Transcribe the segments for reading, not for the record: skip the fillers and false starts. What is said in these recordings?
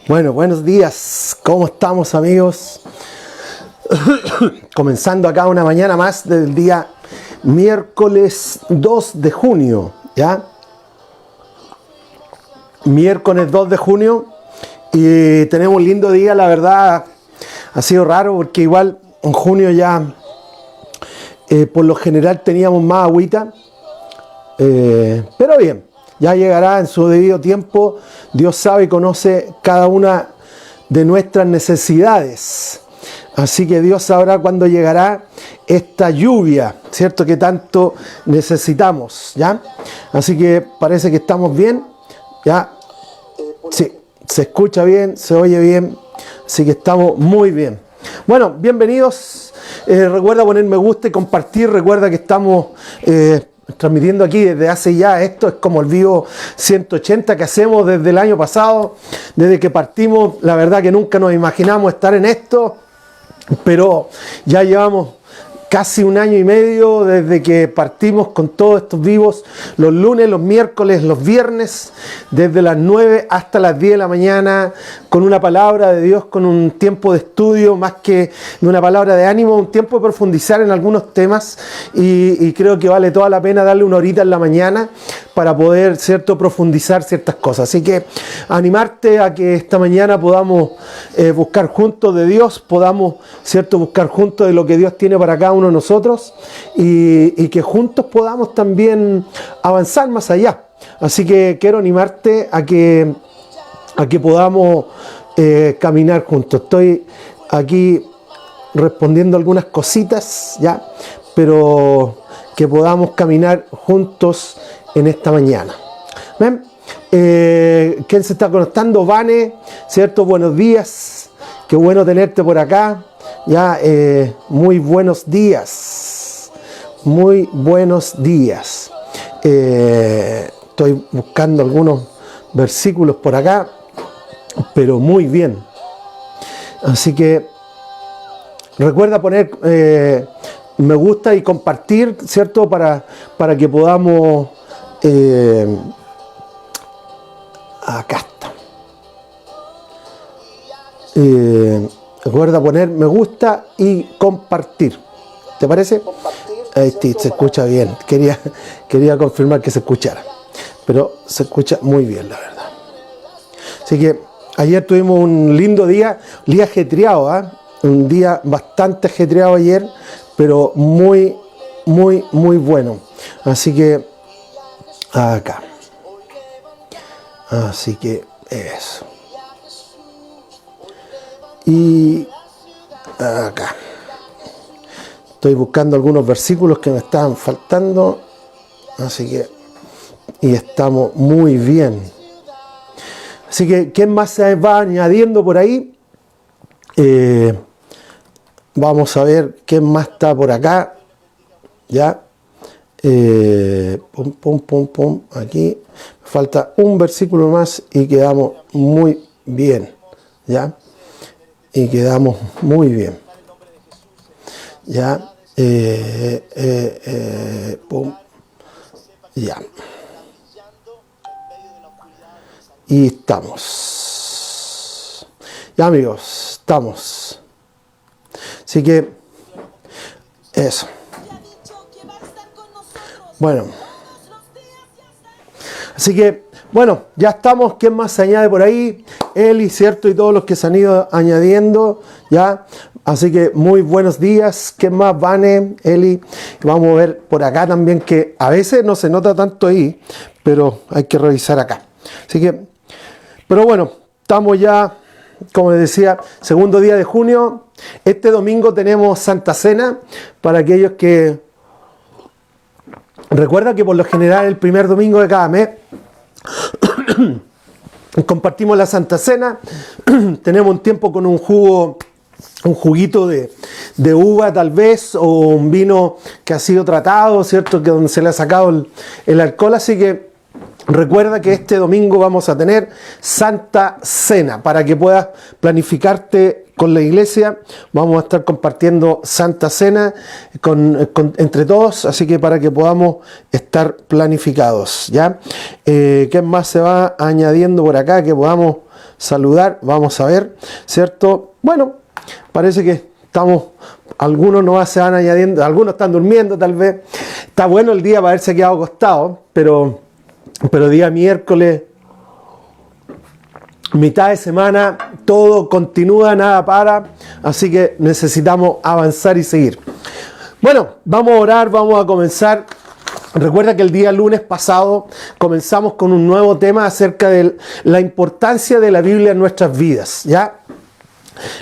Bueno, buenos días. ¿Cómo estamos, amigos? Comenzando acá una mañana más del día miércoles 2 de junio, ¿ya? Miércoles 2 de junio y tenemos un lindo día, la verdad. Ha sido raro porque igual en junio ya por lo general teníamos más agüita, pero bien, ya llegará en su debido tiempo. Dios sabe y conoce cada una de nuestras necesidades, así que Dios sabrá cuándo llegará esta lluvia, ¿cierto? Que tanto necesitamos, ¿ya? Así que parece que estamos bien, ¿ya? Sí, se escucha bien, se oye bien, así que estamos muy bien. Bueno, bienvenidos. Recuerda poner me gusta y compartir. Recuerda que estamos transmitiendo aquí desde hace ya, esto es como el vivo 180 que hacemos desde el año pasado, desde que partimos. La verdad que nunca nos imaginamos estar en esto, pero ya llevamos casi un año y medio desde que partimos con todos estos vivos, los lunes, los miércoles, los viernes, desde las 9 hasta las 10 de la mañana, con una palabra de Dios, con un tiempo de estudio, más que una palabra de ánimo, un tiempo de profundizar en algunos temas, y creo que vale toda la pena darle una horita en la mañana para poder, ¿cierto?, profundizar ciertas cosas. Así que animarte a que esta mañana podamos buscar juntos de Dios, podamos, ¿cierto?, buscar juntos de lo que Dios tiene para cada uno de nosotros, y que juntos podamos también avanzar más allá. Así que quiero animarte a que podamos caminar juntos. Estoy aquí respondiendo algunas cositas, ¿ya? Pero que podamos caminar juntos en esta mañana. ¿Ven? ¿Quién se está conectando? Vane, ¿cierto? Buenos días. Qué bueno tenerte por acá. Ya, muy buenos días. Muy buenos días. Estoy buscando algunos versículos por acá, pero muy bien. Así que recuerda poner me gusta y compartir, ¿cierto? Para que podamos... acá está. Recuerda poner me gusta y compartir. ¿Te parece? Ahí sí, se escucha bien. Quería confirmar que se escuchara. Pero se escucha muy bien, la verdad. Así que ayer tuvimos un lindo día ajetreado, ¿eh? Un día bastante ajetreado ayer, pero muy, muy, muy bueno. Así que acá. Así que eso. Y acá. Estoy buscando algunos versículos que me estaban faltando. Así que, y estamos muy bien. Así que, ¿quién más se va añadiendo por ahí? Vamos a ver quién más está por acá. Ya. Pum. Aquí. Falta un versículo más y quedamos muy bien. Ya. Y quedamos muy bien. Ya. Pum. Ya. Y estamos. Ya, amigos, estamos. Así que eso. Bueno. Así que, bueno, ya estamos. ¿Quién más se añade por ahí? Eli, ¿cierto? Y todos los que se han ido añadiendo, ¿ya? Así que muy buenos días. ¿Quién más? Vane, Eli. Vamos a ver por acá también, que a veces no se nota tanto ahí, pero hay que revisar acá. Así que, pero bueno, estamos ya, como les decía, segundo día de junio. Este domingo tenemos Santa Cena para aquellos que... Recuerda que por lo general el primer domingo de cada mes compartimos la Santa Cena. Tenemos un tiempo con un juguito de uva tal vez, o un vino que ha sido tratado, ¿cierto? Que donde se le ha sacado el alcohol. Así que recuerda que este domingo vamos a tener Santa Cena para que puedas planificarte con la iglesia vamos a estar compartiendo Santa Cena entre todos, así que para que podamos estar planificados, ¿ya? ¿Qué más se va añadiendo por acá que podamos saludar? Vamos a ver, ¿cierto? Bueno, parece que algunos no se van añadiendo, algunos están durmiendo tal vez. Está bueno el día para haberse quedado acostado, pero día miércoles, mitad de semana, todo continúa, nada para, así que necesitamos avanzar y seguir. Bueno, vamos a orar, vamos a comenzar. Recuerda que el día lunes pasado comenzamos con un nuevo tema acerca de la importancia de la Biblia en nuestras vidas, ¿ya?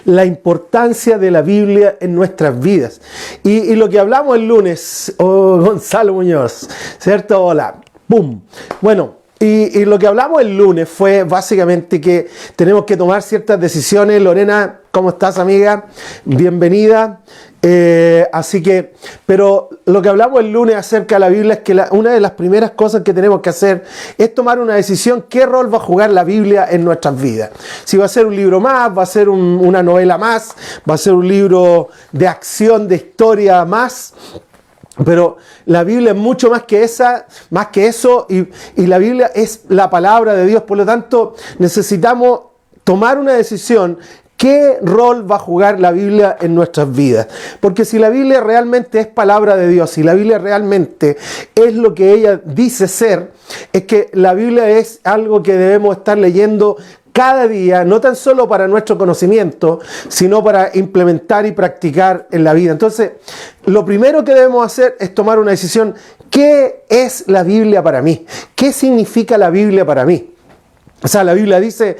La importancia de la Biblia en nuestras vidas. Y lo que hablamos el lunes, Gonzalo Muñoz, ¿cierto? Hola, ¡pum! Bueno, y lo que hablamos el lunes fue básicamente que tenemos que tomar ciertas decisiones. Lorena, ¿cómo estás, amiga? Bienvenida. Pero lo que hablamos el lunes acerca de la Biblia es que una de las primeras cosas que tenemos que hacer es tomar una decisión. ¿Qué rol va a jugar la Biblia en nuestras vidas? Si va a ser un libro más, va a ser una novela más, va a ser un libro de acción, de historia más. Pero la Biblia es mucho más que eso, y la Biblia es la palabra de Dios. Por lo tanto, necesitamos tomar una decisión. ¿Qué rol va a jugar la Biblia en nuestras vidas? Porque si la Biblia realmente es palabra de Dios, si la Biblia realmente es lo que ella dice ser, es que la Biblia es algo que debemos estar leyendo cada día, no tan solo para nuestro conocimiento, sino para implementar y practicar en la vida. Entonces, lo primero que debemos hacer es tomar una decisión. ¿Qué es la Biblia para mí? ¿Qué significa la Biblia para mí? O sea, la Biblia dice,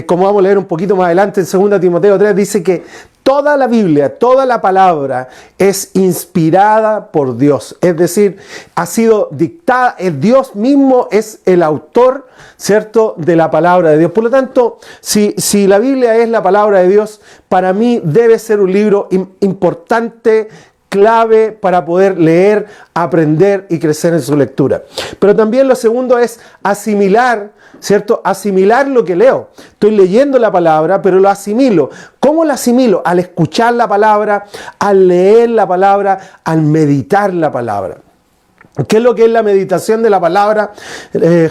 como vamos a leer un poquito más adelante en 2 Timoteo 3, dice que toda la Biblia, toda la palabra es inspirada por Dios. Es decir, ha sido dictada, el Dios mismo es el autor, ¿cierto?, de la palabra de Dios. Por lo tanto, si la Biblia es la palabra de Dios, para mí debe ser un libro importante, clave para poder leer, aprender y crecer en su lectura. Pero también lo segundo es asimilar, ¿cierto? Asimilar lo que leo. Estoy leyendo la palabra, pero lo asimilo. ¿Cómo lo asimilo? Al escuchar la palabra, al leer la palabra, al meditar la palabra. ¿Qué es lo que es la meditación de la palabra?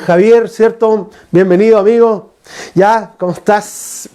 Javier, ¿cierto? Bienvenido, amigo. ¿Ya? ¿Cómo estás?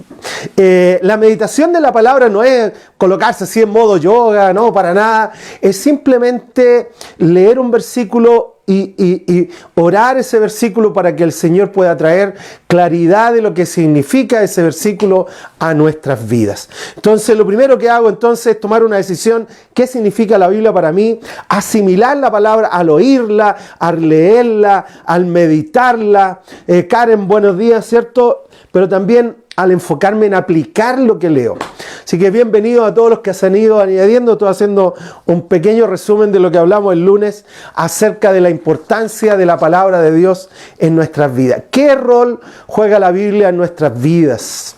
La meditación de la palabra no es colocarse así en modo yoga, no, para nada. Es simplemente leer un versículo y orar ese versículo para que el Señor pueda traer claridad de lo que significa ese versículo a nuestras vidas. Entonces, lo primero que hago entonces es tomar una decisión. ¿Qué significa la Biblia para mí? Asimilar la palabra al oírla, al leerla, al meditarla. Karen, buenos días, ¿cierto? Pero también al enfocarme en aplicar lo que leo. Así que bienvenidos a todos los que se han ido añadiendo. Estoy haciendo un pequeño resumen de lo que hablamos el lunes acerca de la importancia de la palabra de Dios en nuestras vidas. ¿Qué rol juega la Biblia en nuestras vidas?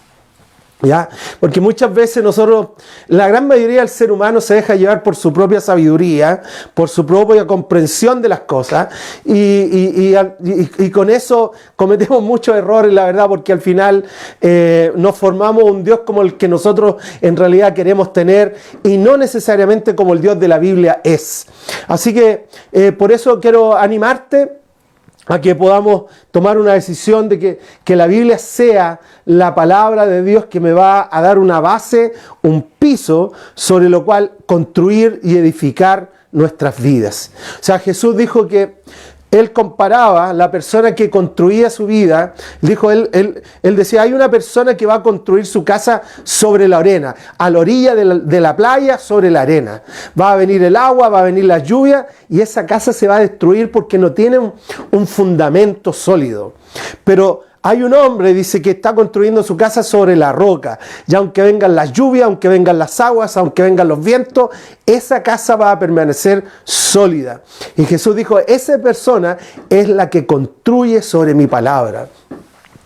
¿Ya? Porque muchas veces la gran mayoría del ser humano se deja llevar por su propia sabiduría, por su propia comprensión de las cosas, y con eso cometemos muchos errores, la verdad, porque al final nos formamos un Dios como el que nosotros en realidad queremos tener, y no necesariamente como el Dios de la Biblia es. Así que por eso quiero animarte a que podamos tomar una decisión de que la Biblia sea la palabra de Dios que me va a dar una base, un piso sobre lo cual construir y edificar nuestras vidas. O sea, Jesús dijo que Él comparaba la persona que construía su vida, él decía, hay una persona que va a construir su casa sobre la arena, a la orilla de la playa, sobre la arena. Va a venir el agua, va a venir la lluvia, y esa casa se va a destruir porque no tiene un fundamento sólido. Pero hay un hombre, dice, que está construyendo su casa sobre la roca. Y aunque vengan las lluvias, aunque vengan las aguas, aunque vengan los vientos, esa casa va a permanecer sólida. Y Jesús dijo, esa persona es la que construye sobre mi palabra.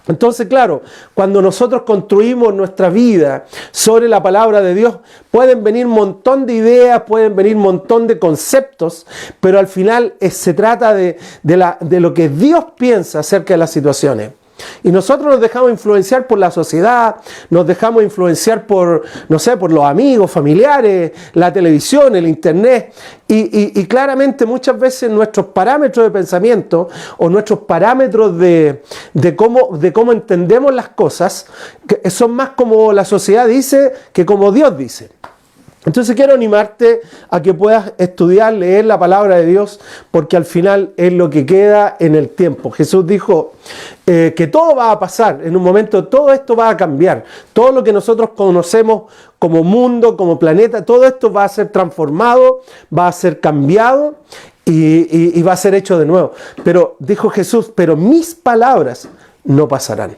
Entonces, claro, cuando nosotros construimos nuestra vida sobre la palabra de Dios, pueden venir un montón de ideas, pueden venir un montón de conceptos, pero al final se trata de lo que Dios piensa acerca de las situaciones. Y nosotros nos dejamos influenciar por la sociedad, nos dejamos influenciar por, no sé, por los amigos, familiares, la televisión, el internet. Y claramente muchas veces nuestros parámetros de pensamiento o nuestros parámetros de cómo entendemos las cosas son más como la sociedad dice que como Dios dice. Entonces quiero animarte a que puedas estudiar, leer la palabra de Dios, porque al final es lo que queda en el tiempo. Jesús dijo que todo va a pasar, en un momento todo esto va a cambiar. Todo lo que nosotros conocemos como mundo, como planeta, todo esto va a ser transformado, va a ser cambiado y va a ser hecho de nuevo. Pero dijo Jesús, pero mis palabras no pasarán.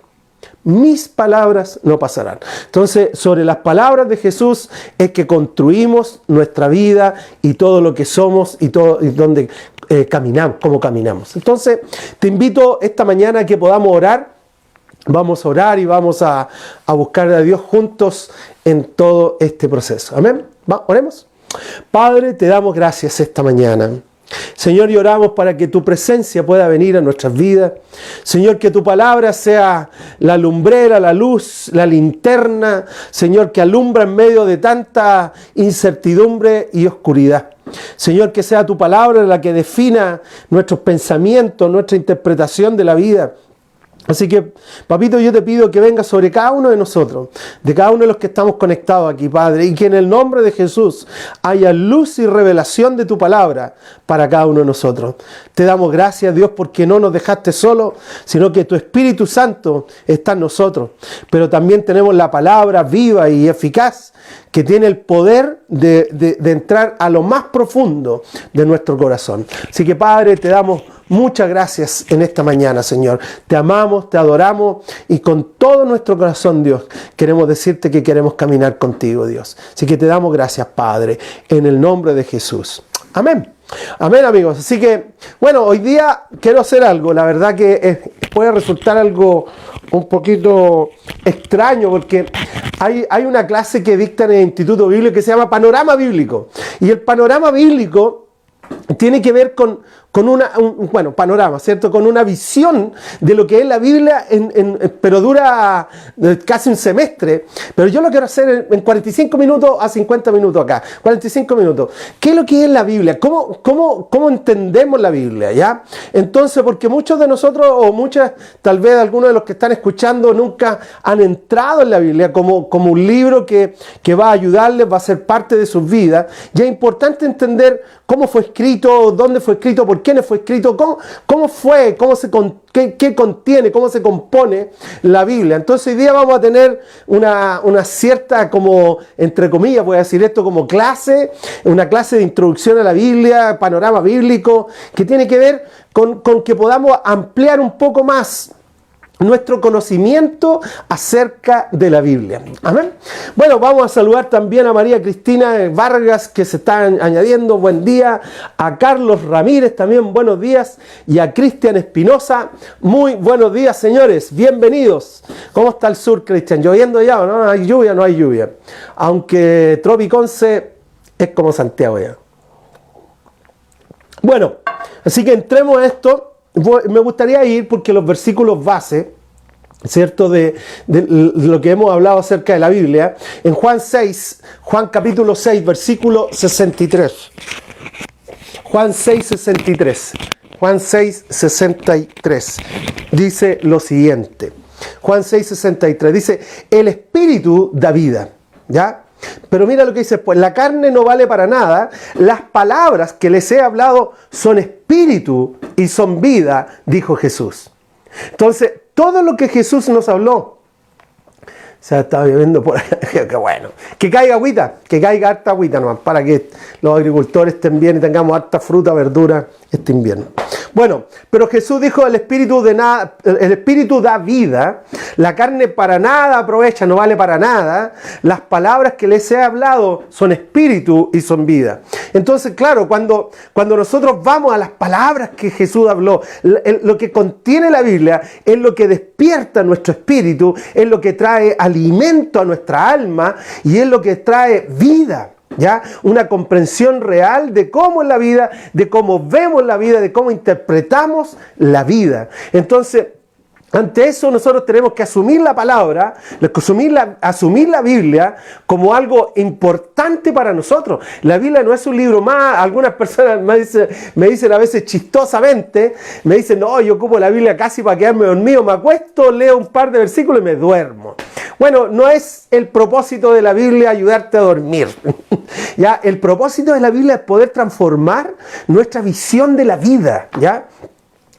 Mis palabras no pasarán. Entonces, sobre las palabras de Jesús es que construimos nuestra vida y todo lo que somos y donde caminamos, cómo caminamos. Entonces, te invito esta mañana a que podamos orar. Vamos a orar y vamos a buscar a Dios juntos en todo este proceso. Amén. Oremos. Padre, te damos gracias esta mañana. Señor, y oramos para que tu presencia pueda venir a nuestras vidas. Señor, que tu palabra sea la lumbrera, la luz, la linterna, Señor, que alumbra en medio de tanta incertidumbre y oscuridad. Señor, que sea tu palabra la que defina nuestros pensamientos, nuestra interpretación de la vida. Así que, papito, yo te pido que vengas sobre cada uno de nosotros, de cada uno de los que estamos conectados aquí, Padre, y que en el nombre de Jesús haya luz y revelación de tu palabra para cada uno de nosotros. Te damos gracias, Dios, porque no nos dejaste solos, sino que tu Espíritu Santo está en nosotros. Pero también tenemos la palabra viva y eficaz que tiene el poder de entrar a lo más profundo de nuestro corazón. Así que, Padre, te damos muchas gracias en esta mañana, Señor. Te amamos, te adoramos y con todo nuestro corazón, Dios, queremos decirte que queremos caminar contigo, Dios. Así que te damos gracias, Padre, en el nombre de Jesús. Amén. Amén, amigos. Así que, bueno, hoy día quiero hacer algo. La verdad que puede resultar algo un poquito extraño porque hay una clase que dictan en el Instituto Bíblico que se llama Panorama Bíblico. Y el panorama bíblico tiene que ver con panorama, ¿cierto? Con una visión de lo que es la Biblia, pero dura casi un semestre. Pero yo lo quiero hacer en 45 minutos a 50 minutos acá. 45 minutos. ¿Qué es lo que es la Biblia? ¿Cómo entendemos la Biblia? ¿Ya? Entonces, porque muchos de nosotros, o muchas, tal vez algunos de los que están escuchando, nunca han entrado en la Biblia como un libro que va a ayudarles, va a ser parte de sus vidas. Y es importante entender cómo fue escrito, dónde fue escrito, por quiénes fue escrito, cómo fue, qué contiene, cómo se compone la Biblia. Entonces hoy día vamos a tener una cierta, como entre comillas voy a decir esto, como clase, una clase de introducción a la Biblia, panorama bíblico, que tiene que ver con que podamos ampliar un poco más nuestro conocimiento acerca de la Biblia. Amén. Bueno, vamos a saludar también a María Cristina Vargas, que se está añadiendo. Buen día. A Carlos Ramírez también, buenos días. Y a Cristian Espinosa, muy buenos días, señores. Bienvenidos. ¿Cómo está el sur, Cristian? ¿Lloviendo ya o no? ¿Hay lluvia? No hay lluvia. Aunque Tropiconce es como Santiago ya. Bueno, así que entremos a esto. Me gustaría ir porque los versículos base, ¿cierto? De lo que hemos hablado acerca de la Biblia, en Juan capítulo 6, versículo 63. Juan 6, 63. Juan 6, 63. Dice lo siguiente. Juan 6, 63. Dice, el Espíritu da vida. ¿Ya? Pero mira lo que dice, pues la carne no vale para nada, las palabras que les he hablado son espíritu y son vida, dijo Jesús. Entonces, todo lo que Jesús nos habló, se está viviendo por ahí, qué bueno, que caiga agüita, que caiga harta agüita nomás, para que los agricultores estén bien y tengamos harta fruta, verdura este invierno. Bueno, pero Jesús dijo, el Espíritu da vida, la carne para nada aprovecha, no vale para nada, las palabras que les he hablado son espíritu y son vida. Entonces, claro, cuando nosotros vamos a las palabras que Jesús habló, lo que contiene la Biblia es lo que despierta nuestro espíritu, es lo que trae alimento a nuestra alma y es lo que trae vida. ¿Ya? Una comprensión real de cómo es la vida, de cómo vemos la vida, de cómo interpretamos la vida. Entonces, Ante eso nosotros tenemos que asumir la palabra, asumir la Biblia como algo importante para nosotros. La Biblia no es un libro más. Algunas personas me dicen a veces chistosamente, me dicen, no, yo ocupo la Biblia casi para quedarme dormido, me acuesto, leo un par de versículos y me duermo. Bueno, no es el propósito de la Biblia ayudarte a dormir. ¿Ya? El propósito de la Biblia es poder transformar nuestra visión de la vida, ¿ya?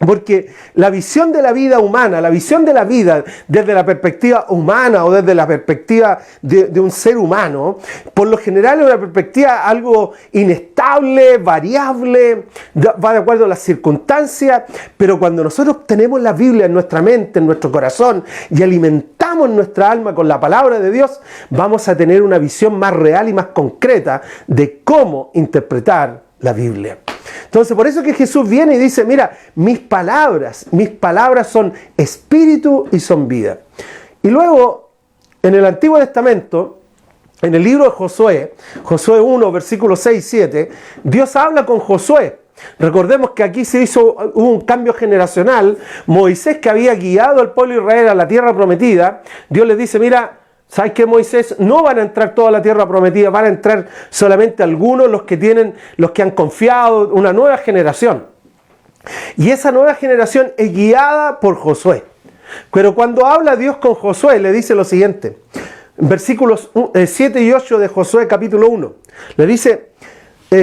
Porque la visión de la vida humana, la visión de la vida desde la perspectiva humana o desde la perspectiva de un ser humano, por lo general es una perspectiva algo inestable, variable, va de acuerdo a las circunstancias, pero cuando nosotros tenemos la Biblia en nuestra mente, en nuestro corazón y alimentamos nuestra alma con la palabra de Dios, vamos a tener una visión más real y más concreta de cómo interpretar la Biblia. Entonces, por eso que Jesús viene y dice, mira, mis palabras son espíritu y son vida. Y luego, en el Antiguo Testamento, en el libro de Josué, Josué 1, versículos 6 y 7, Dios habla con Josué. Recordemos que aquí hubo un cambio generacional. Moisés, que había guiado al pueblo de Israel a la tierra prometida, Dios les dice, mira, ¿sabes qué, Moisés? No van a entrar toda la tierra prometida, van a entrar solamente algunos, los que han confiado, una nueva generación. Y esa nueva generación es guiada por Josué. Pero cuando habla Dios con Josué, le dice lo siguiente, en versículos 7 y 8 de Josué capítulo 1, le dice,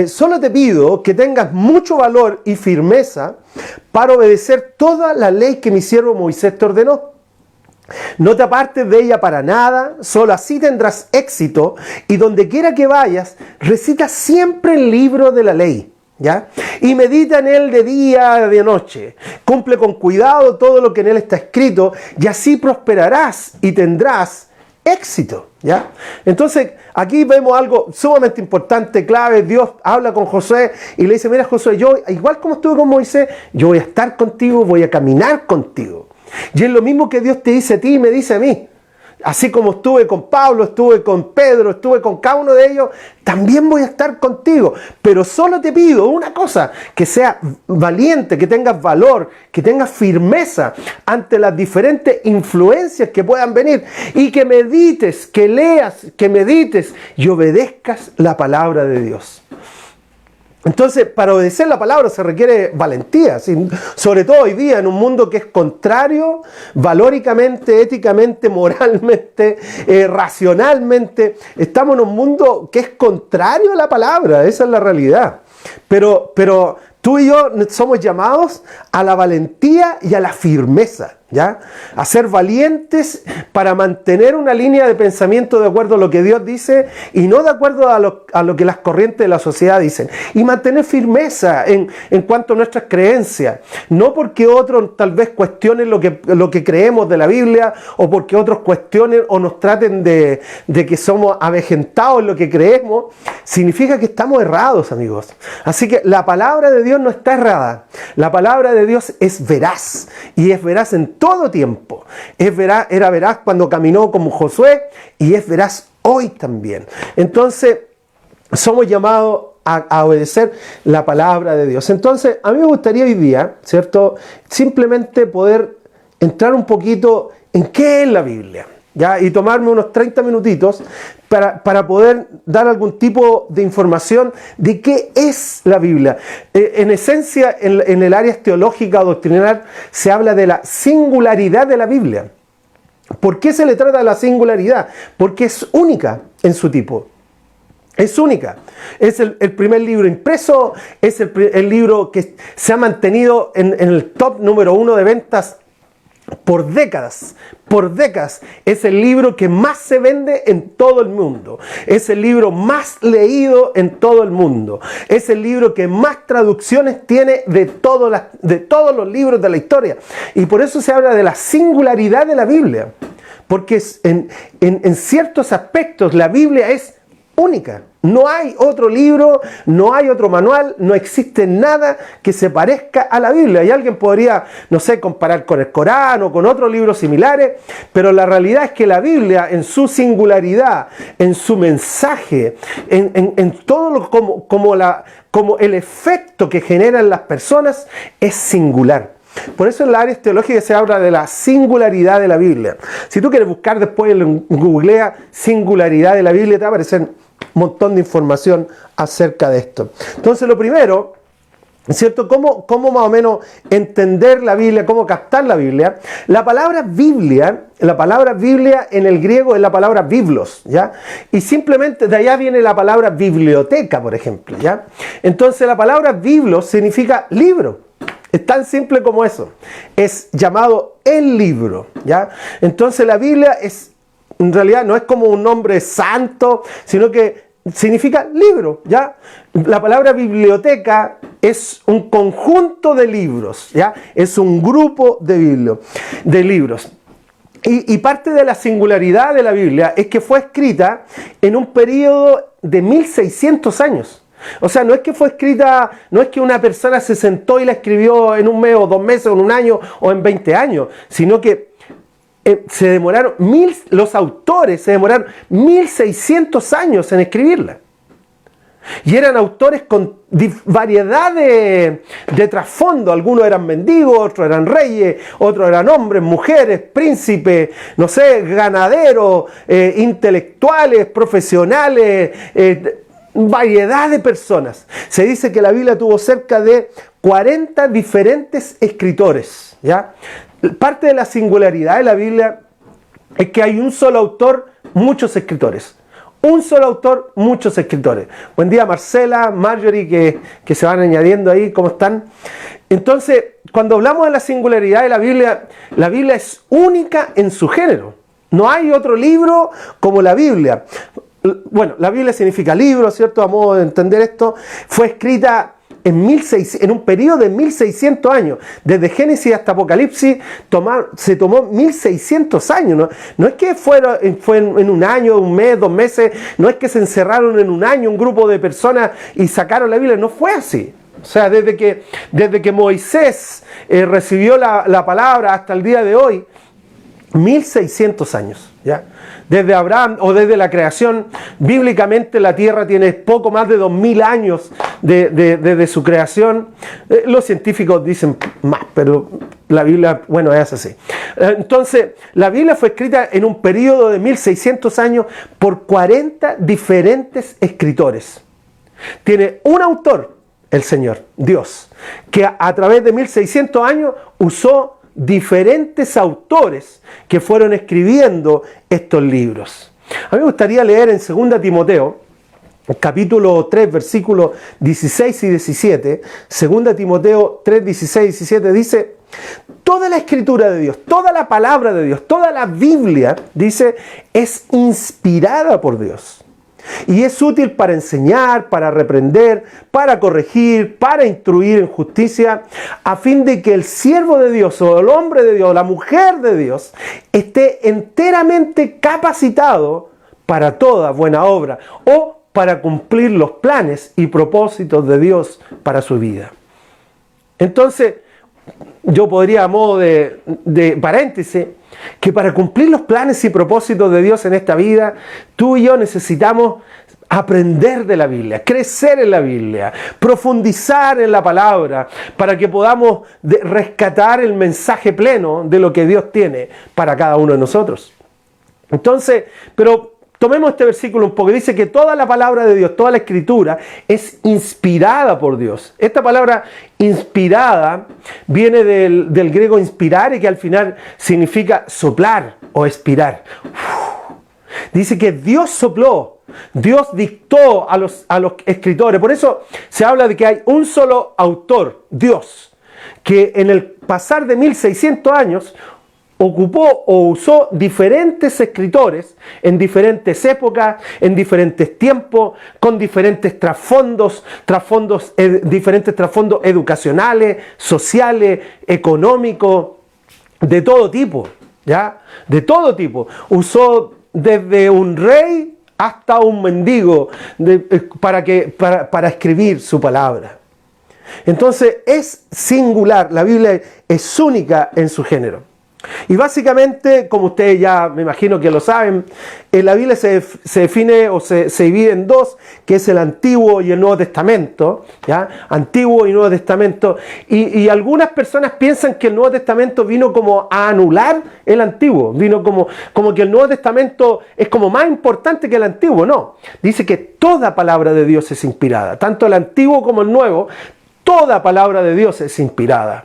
solo te pido que tengas mucho valor y firmeza para obedecer toda la ley que mi siervo Moisés te ordenó. No te apartes de ella para nada, solo así tendrás éxito, y donde quiera que vayas, recita siempre el libro de la ley, ¿ya? Y medita en él de día y de noche. Cumple con cuidado todo lo que en él está escrito, y así prosperarás y tendrás éxito, ¿ya? Entonces, aquí vemos algo sumamente importante, clave. Dios habla con Josué y le dice, mira, Josué, yo, igual como estuve con Moisés, yo voy a estar contigo, voy a caminar contigo. Y es lo mismo que Dios te dice a ti y me dice a mí. Así como estuve con Pablo, estuve con Pedro, estuve con cada uno de ellos, también voy a estar contigo. Pero solo te pido una cosa, que seas valiente, que tengas valor, que tengas firmeza ante las diferentes influencias que puedan venir. Y que medites, que leas, que medites y obedezcas la palabra de Dios. Entonces, para obedecer la palabra se requiere valentía, sobre todo hoy día en un mundo que es contrario valóricamente, éticamente, moralmente, racionalmente. Estamos en un mundo que es contrario a la palabra, esa es la realidad. Pero tú y yo somos llamados a la valentía y a la firmeza, ¿ya? A ser valientes para mantener una línea de pensamiento de acuerdo a lo que Dios dice y no de acuerdo a lo que las corrientes de la sociedad dicen. Y mantener firmeza en cuanto a nuestras creencias. No porque otros tal vez cuestionen lo que creemos de la Biblia, o porque otros cuestionen o nos traten de que somos avejentados en lo que creemos, significa que estamos errados, amigos. Así que la palabra de Dios no está errada. La palabra de Dios es veraz, y es veraz en todo tiempo. Era veraz cuando caminó como Josué, y es veraz hoy también. Entonces, somos llamados a obedecer la palabra de Dios. Entonces, a mí me gustaría hoy día, ¿cierto?, simplemente poder entrar un poquito en qué es la Biblia, ¿ya? Y tomarme unos 30 minutitos para poder dar algún tipo de información de qué es la Biblia. En esencia, en el área teológica o doctrinal, se habla de la singularidad de la Biblia. ¿Por qué se le trata de la singularidad? Porque es única en su tipo. Es única. Es el primer libro impreso, es el libro que se ha mantenido en el top número 1 de ventas por décadas. Por décadas. Es el libro que más se vende en todo el mundo. Es el libro más leído en todo el mundo. Es el libro que más traducciones tiene de todos los libros de la historia. Y por eso se habla de la singularidad de la Biblia. Porque en ciertos aspectos la Biblia es única. No hay otro libro, no hay otro manual, no existe nada que se parezca a la Biblia. Y alguien podría, no sé, comparar con el Corán o con otros libros similares, pero la realidad es que la Biblia, en su singularidad, en su mensaje, en todo como el efecto que generan las personas, es singular. Por eso en la área teológica se habla de la singularidad de la Biblia. Si tú quieres buscar después en Googlea singularidad de la Biblia, te va a aparecer un montón de información acerca de esto. Entonces lo primero, ¿cierto? ¿Cómo más o menos entender la Biblia, cómo captar la Biblia? La palabra Biblia en el griego es la palabra biblos, ¿ya? Y simplemente de allá viene la palabra biblioteca, por ejemplo, ¿ya? Entonces la palabra biblos significa libro. Es tan simple como eso. Es llamado el libro, ¿ya? Entonces la Biblia en realidad no es como un nombre santo, sino que significa libro, ¿ya? La palabra biblioteca es un conjunto de libros, ¿ya? Es un grupo de libros. Y parte de la singularidad de la Biblia es que fue escrita en un periodo de 1600 años. O sea, no es que fue escrita, no es que una persona se sentó y la escribió en un mes o 2 meses o en un año o en 20 años, sino que los autores se demoraron 1600 años en escribirla. Y eran autores con variedad de trasfondo. Algunos eran mendigos, otros eran reyes, otros eran hombres, mujeres, príncipes, no sé, ganaderos, intelectuales, profesionales, variedad de personas. Se dice que la Biblia tuvo cerca de 40 diferentes escritores, ¿ya? Parte de la singularidad de la Biblia es que hay un solo autor, muchos escritores. Un solo autor, muchos escritores. Buen día Marcela, Marjorie, que se van añadiendo ahí, ¿cómo están? Entonces, cuando hablamos de la singularidad de la Biblia es única en su género. No hay otro libro como la Biblia. Bueno, la Biblia significa libro, ¿cierto? A modo de entender esto, fue escrita en un periodo de 1600 años. Desde Génesis hasta Apocalipsis se tomó 1600 años. No es que fue en un año, un mes, 2 meses, no es que se encerraron en un año un grupo de personas y sacaron la Biblia, no fue así. O sea, desde que Moisés recibió la palabra hasta el día de hoy, 1600 años, ¿ya? Desde Abraham o desde la creación, bíblicamente la tierra tiene poco más de 2000 años desde su creación. Los científicos dicen más, pero la Biblia, bueno, es así. Entonces, la Biblia fue escrita en un periodo de 1600 años por 40 diferentes escritores. Tiene un autor, el Señor, Dios, que a través de 1600 años usó diferentes autores que fueron escribiendo estos libros. A mí me gustaría leer en 2 Timoteo, capítulo 3, versículos 16 y 17. 2 Timoteo 3, 16 y 17 dice: toda la escritura de Dios, toda la palabra de Dios, toda la Biblia, dice, es inspirada por Dios. Y es útil para enseñar, para reprender, para corregir, para instruir en justicia, a fin de que el siervo de Dios, o el hombre de Dios, o la mujer de Dios, esté enteramente capacitado para toda buena obra, o para cumplir los planes y propósitos de Dios para su vida. Entonces, yo podría, a modo de paréntesis, que para cumplir los planes y propósitos de Dios en esta vida, tú y yo necesitamos aprender de la Biblia, crecer en la Biblia, profundizar en la palabra, para que podamos rescatar el mensaje pleno de lo que Dios tiene para cada uno de nosotros. Entonces, pero tomemos este versículo un poco. Dice que toda la palabra de Dios, toda la escritura es inspirada por Dios. Esta palabra inspirada viene del griego inspirare, que al final significa soplar o expirar. Dice que Dios sopló, Dios dictó a los escritores. Por eso se habla de que hay un solo autor, Dios, que en el pasar de 1600 años ocupó o usó diferentes escritores en diferentes épocas, en diferentes tiempos, con diferentes trasfondos, diferentes trasfondos educacionales, sociales, económicos, de todo tipo, ¿ya? De todo tipo. Usó desde un rey hasta un mendigo para escribir su palabra. Entonces es singular, la Biblia es única en su género. Y básicamente, como ustedes ya me imagino que lo saben, en la Biblia se define o se divide en dos, que es el Antiguo y el Nuevo Testamento, ¿ya? Antiguo y Nuevo Testamento. Y algunas personas piensan que el Nuevo Testamento vino como a anular el Antiguo, vino como que el Nuevo Testamento es como más importante que el Antiguo. No, dice que toda palabra de Dios es inspirada, tanto el Antiguo como el Nuevo, toda palabra de Dios es inspirada.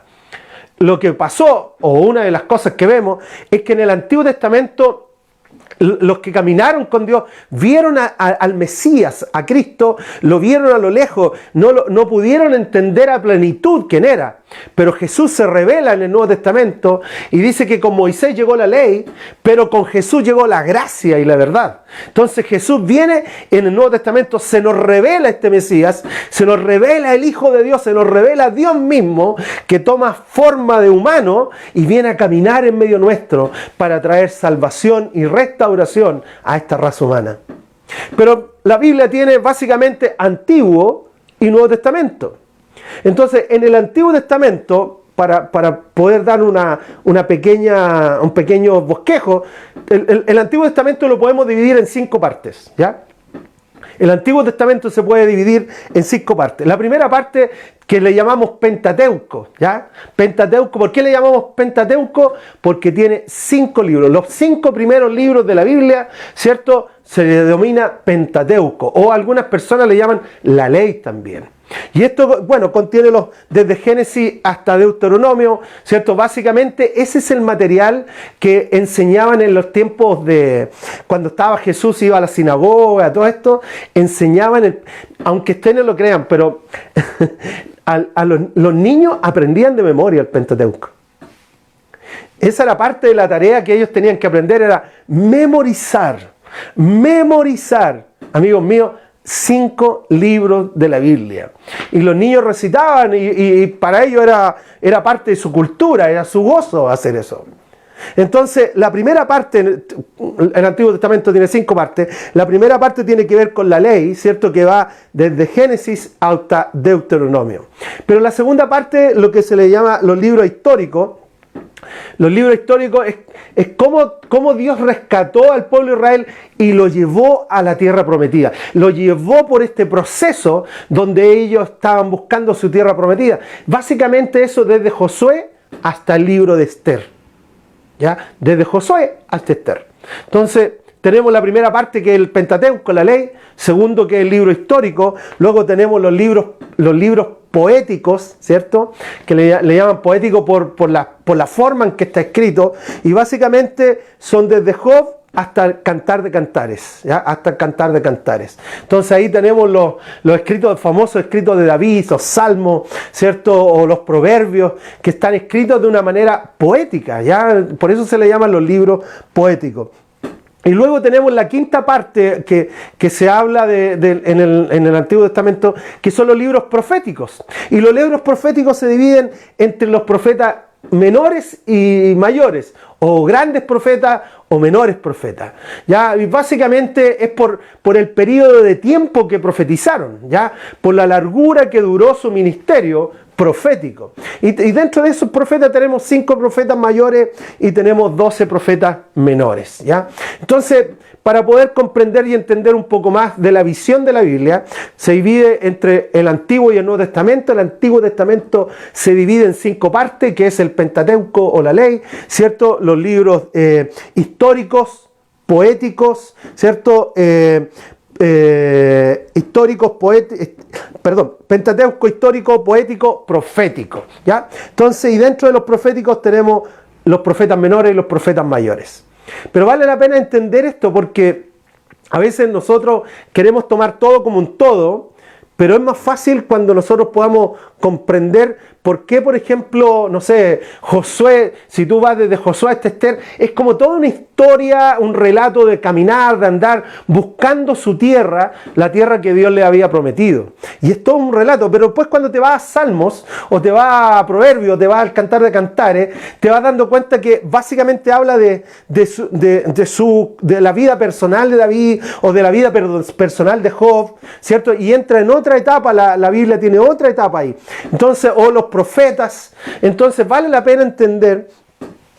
Lo que pasó, o una de las cosas que vemos, es que en el Antiguo Testamento los que caminaron con Dios vieron al Mesías, a Cristo, lo vieron a lo lejos, no pudieron entender a plenitud quién era. Pero Jesús se revela en el Nuevo Testamento y dice que con Moisés llegó la ley, pero con Jesús llegó la gracia y la verdad. Entonces Jesús viene en el Nuevo Testamento, se nos revela este Mesías, se nos revela el Hijo de Dios, se nos revela Dios mismo, que toma forma de humano y viene a caminar en medio nuestro para traer salvación y restauración a esta raza humana. Pero la Biblia tiene básicamente Antiguo y Nuevo Testamento. Entonces, en el Antiguo Testamento, para poder dar un pequeño bosquejo, el Antiguo Testamento lo podemos dividir en 5 partes, ¿ya? El Antiguo Testamento se puede dividir en 5 partes. La primera parte, que le llamamos Pentateuco, ¿ya? Pentateuco, ¿por qué le llamamos Pentateuco? Porque tiene 5 libros. Los 5 primeros libros de la Biblia, ¿cierto?, se le denomina Pentateuco, o algunas personas le llaman la ley también. Y esto, bueno, contiene desde Génesis hasta Deuteronomio, ¿cierto? Básicamente ese es el material que enseñaban en los tiempos de cuando estaba Jesús, iba a la sinagoga, todo esto, enseñaban, aunque ustedes no lo crean, pero los niños aprendían de memoria el Pentateuco. Esa era parte de la tarea que ellos tenían que aprender, era memorizar, amigos míos, 5 libros de la Biblia. Y los niños recitaban y para ellos era parte de su cultura, era su gozo hacer eso. Entonces, la primera parte, el Antiguo Testamento tiene 5 partes, la primera parte tiene que ver con la ley, ¿cierto?, que va desde Génesis hasta Deuteronomio. Pero la segunda parte, lo que se le llama los libros históricos, es cómo Dios rescató al pueblo de Israel y lo llevó a la tierra prometida. Lo llevó por este proceso donde ellos estaban buscando su tierra prometida. Básicamente eso desde Josué hasta el libro de Esther. ¿Ya? Desde Josué hasta Esther. Entonces, tenemos la primera parte, que es el Pentateuco, la ley. Segundo, que es el libro histórico. Luego tenemos los libros poéticos, ¿cierto?, que le llaman poético por la forma en que está escrito, y básicamente son desde Job hasta el Cantar de Cantares, ¿ya? Hasta el Cantar de Cantares. Entonces ahí tenemos los escritos, famosos escritos de David, los salmos, ¿cierto?, o los proverbios, que están escritos de una manera poética, ¿ya? Por eso se le llaman los libros poéticos. Y luego tenemos la quinta parte que se habla en el Antiguo Testamento, que son los libros proféticos. Y los libros proféticos se dividen entre los profetas menores y mayores, o grandes profetas o menores profetas. ¿Ya? Y básicamente es por el periodo de tiempo que profetizaron, ¿ya? Por la largura que duró su ministerio profético. Y dentro de esos profetas tenemos 5 profetas mayores y tenemos 12 profetas menores, ¿ya? Entonces, para poder comprender y entender un poco más de la visión de la Biblia, se divide entre el Antiguo y el Nuevo Testamento. El Antiguo Testamento se divide en 5 partes, que es el Pentateuco o la ley, ¿cierto? Los libros históricos, poéticos, ¿cierto? Pentateuco, histórico, poético, profético, ¿ya? Entonces, y dentro de los proféticos tenemos los profetas menores y los profetas mayores. Pero vale la pena entender esto, porque a veces nosotros queremos tomar todo como un todo, pero es más fácil cuando nosotros podamos comprender por qué, por ejemplo, no sé, Josué, si tú vas desde Josué hasta Esther, es como toda una historia, un relato de caminar, de andar buscando su tierra, la tierra que Dios le había prometido. Y es todo un relato, pero después cuando te vas a Salmos, o te vas a Proverbios, te vas al Cantar de Cantares, te vas dando cuenta que básicamente habla de la vida personal de David, o de la vida personal de Job, ¿cierto? Y entra en otra etapa, la Biblia tiene otra etapa ahí. Entonces, o los profetas. Entonces vale la pena entender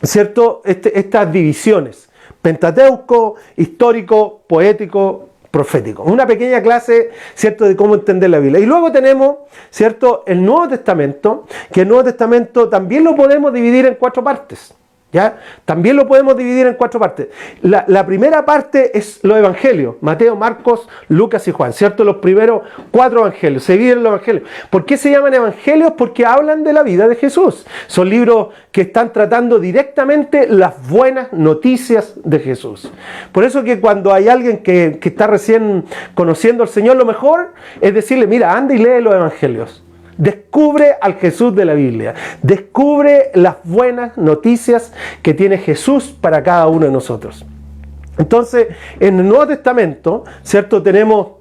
¿cierto? Estas divisiones: Pentateuco, histórico, poético, profético. Una pequeña clase, ¿cierto?, de cómo entender la Biblia. Y luego tenemos, ¿cierto?, el Nuevo Testamento, que el Nuevo Testamento también lo podemos dividir en 4 partes. ¿Ya? También lo podemos dividir en 4 partes. La primera parte es los evangelios: Mateo, Marcos, Lucas y Juan, ¿cierto? Los primeros 4 evangelios. Se dividen los evangelios. ¿Por qué se llaman evangelios? Porque hablan de la vida de Jesús. Son libros que están tratando directamente las buenas noticias de Jesús. Por eso que cuando hay alguien que está recién conociendo al Señor, lo mejor es decirle: mira, anda y lee los evangelios. Descubre al Jesús de la Biblia. Descubre las buenas noticias que tiene Jesús para cada uno de nosotros. Entonces, en el Nuevo Testamento, ¿cierto?, tenemos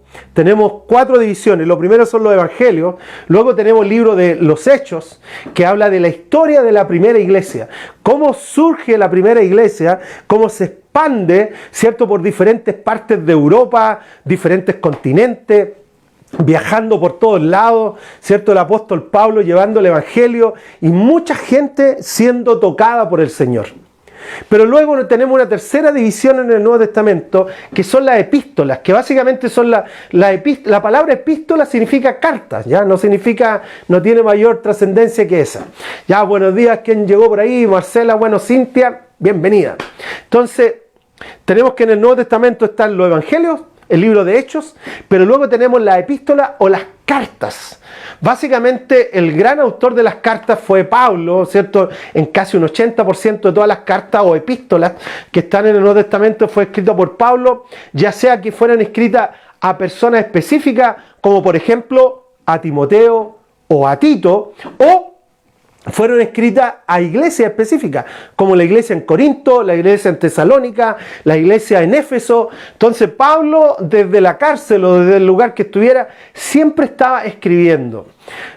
4 divisiones. Lo primero son los evangelios. Luego tenemos el libro de los Hechos, que habla de la historia de la primera iglesia. Cómo surge la primera iglesia, cómo se expande, ¿cierto?, por diferentes partes de Europa, diferentes continentes, viajando por todos lados, ¿cierto?, el apóstol Pablo llevando el evangelio y mucha gente siendo tocada por el Señor. Pero luego tenemos una tercera división en el Nuevo Testamento, que son las epístolas, que básicamente son la palabra epístola significa cartas, ¿ya? No tiene mayor trascendencia que esa. Ya, buenos días, ¿quién llegó por ahí? Marcela, bueno, Cintia, bienvenida. Entonces, tenemos que en el Nuevo Testamento están los evangelios, el libro de Hechos, pero luego tenemos la epístola o las cartas. Básicamente el gran autor de las cartas fue Pablo, ¿cierto? En casi un 80% de todas las cartas o epístolas que están en el Nuevo Testamento fue escrito por Pablo, ya sea que fueran escritas a personas específicas, como por ejemplo a Timoteo o a Tito, o fueron escritas a iglesias específicas, como la iglesia en Corinto, la iglesia en Tesalónica, la iglesia en Éfeso. Entonces Pablo, desde la cárcel o desde el lugar que estuviera, siempre estaba escribiendo.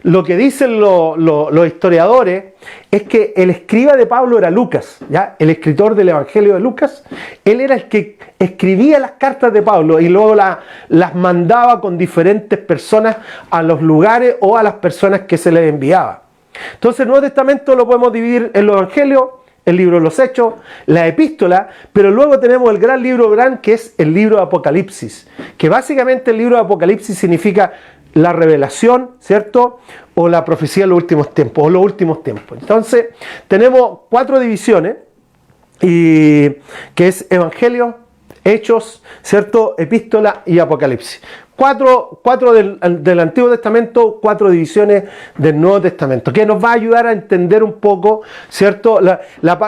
Lo que dicen los historiadores es que el escriba de Pablo era Lucas, ¿ya? El escritor del Evangelio de Lucas. Él era el que escribía las cartas de Pablo y luego las mandaba con diferentes personas a los lugares o a las personas que se les enviaba. Entonces el Nuevo Testamento lo podemos dividir en los evangelios, el libro de los Hechos, la epístola, pero luego tenemos el gran libro que es el libro de Apocalipsis, que básicamente el libro de Apocalipsis significa la revelación, ¿cierto?, o la profecía de los últimos tiempos, o los últimos tiempos. Entonces tenemos 4 divisiones, que es evangelio, Hechos, ¿cierto?, epístola y Apocalipsis. 4 del Antiguo Testamento, 4 divisiones del Nuevo Testamento, que nos va a ayudar a entender un poco, ¿cierto?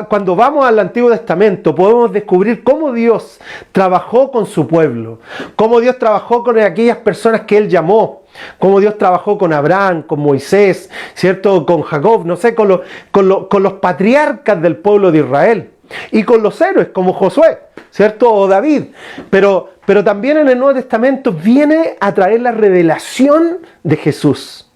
Cuando vamos al Antiguo Testamento podemos descubrir cómo Dios trabajó con su pueblo, cómo Dios trabajó con aquellas personas que Él llamó, cómo Dios trabajó con Abraham, con Moisés, ¿cierto?, con Jacob, no sé, con los patriarcas del pueblo de Israel. Y con los héroes como Josué, ¿cierto?, o David. Pero también en el Nuevo Testamento viene a traer la revelación de Jesús.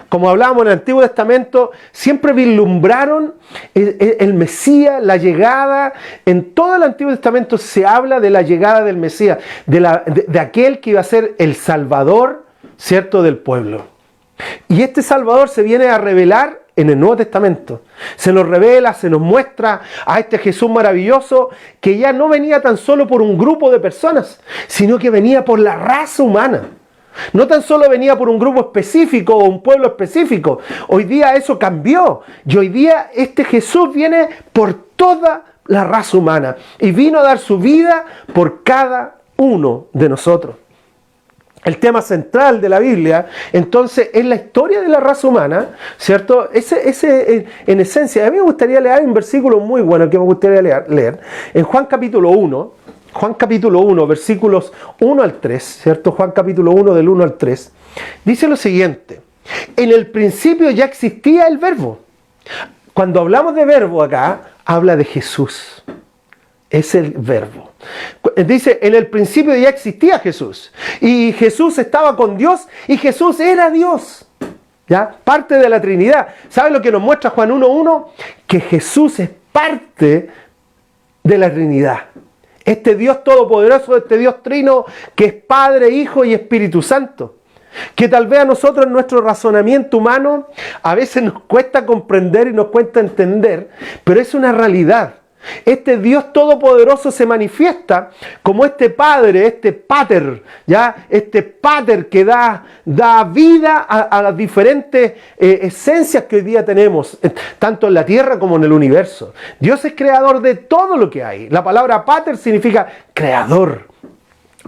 Como hablábamos en el Antiguo Testamento, siempre vislumbraron el Mesías, la llegada. En todo el Antiguo Testamento se habla de la llegada del Mesías, de aquel que iba a ser el Salvador, ¿cierto?, del pueblo. Y este Salvador se viene a revelar en el Nuevo Testamento. Se nos revela, se nos muestra a este Jesús maravilloso que ya no venía tan solo por un grupo de personas, sino que venía por la raza humana. No tan solo venía por un grupo específico o un pueblo específico. Hoy día eso cambió. Y hoy día este Jesús viene por toda la raza humana. Y vino a dar su vida por cada uno de nosotros. El tema central de la Biblia, entonces, es la historia de la raza humana, ¿cierto? Ese en esencia, a mí me gustaría leer un versículo muy bueno que me gustaría leer. En Juan capítulo 1, versículos 1 al 3, ¿cierto? Juan capítulo 1, del 1 al 3, dice lo siguiente: en el principio ya existía el verbo. Cuando hablamos de verbo acá, habla de Jesús. Es el verbo. Dice, en el principio ya existía Jesús. Y Jesús estaba con Dios y Jesús era Dios. ¿Ya? Parte de la Trinidad. ¿Sabe lo que nos muestra Juan 1:1? Que Jesús es parte de la Trinidad. Este Dios todopoderoso, este Dios trino, que es Padre, Hijo y Espíritu Santo. que tal vez a nosotros en nuestro razonamiento humano a veces nos cuesta comprender y nos cuesta entender, pero es una realidad. Este Dios todopoderoso se manifiesta como este Padre, este Pater, ¿ya? Este Pater que da vida a las diferentes esencias que hoy día tenemos, tanto en la tierra como en el universo. Dios es creador de todo lo que hay. La palabra Pater significa creador.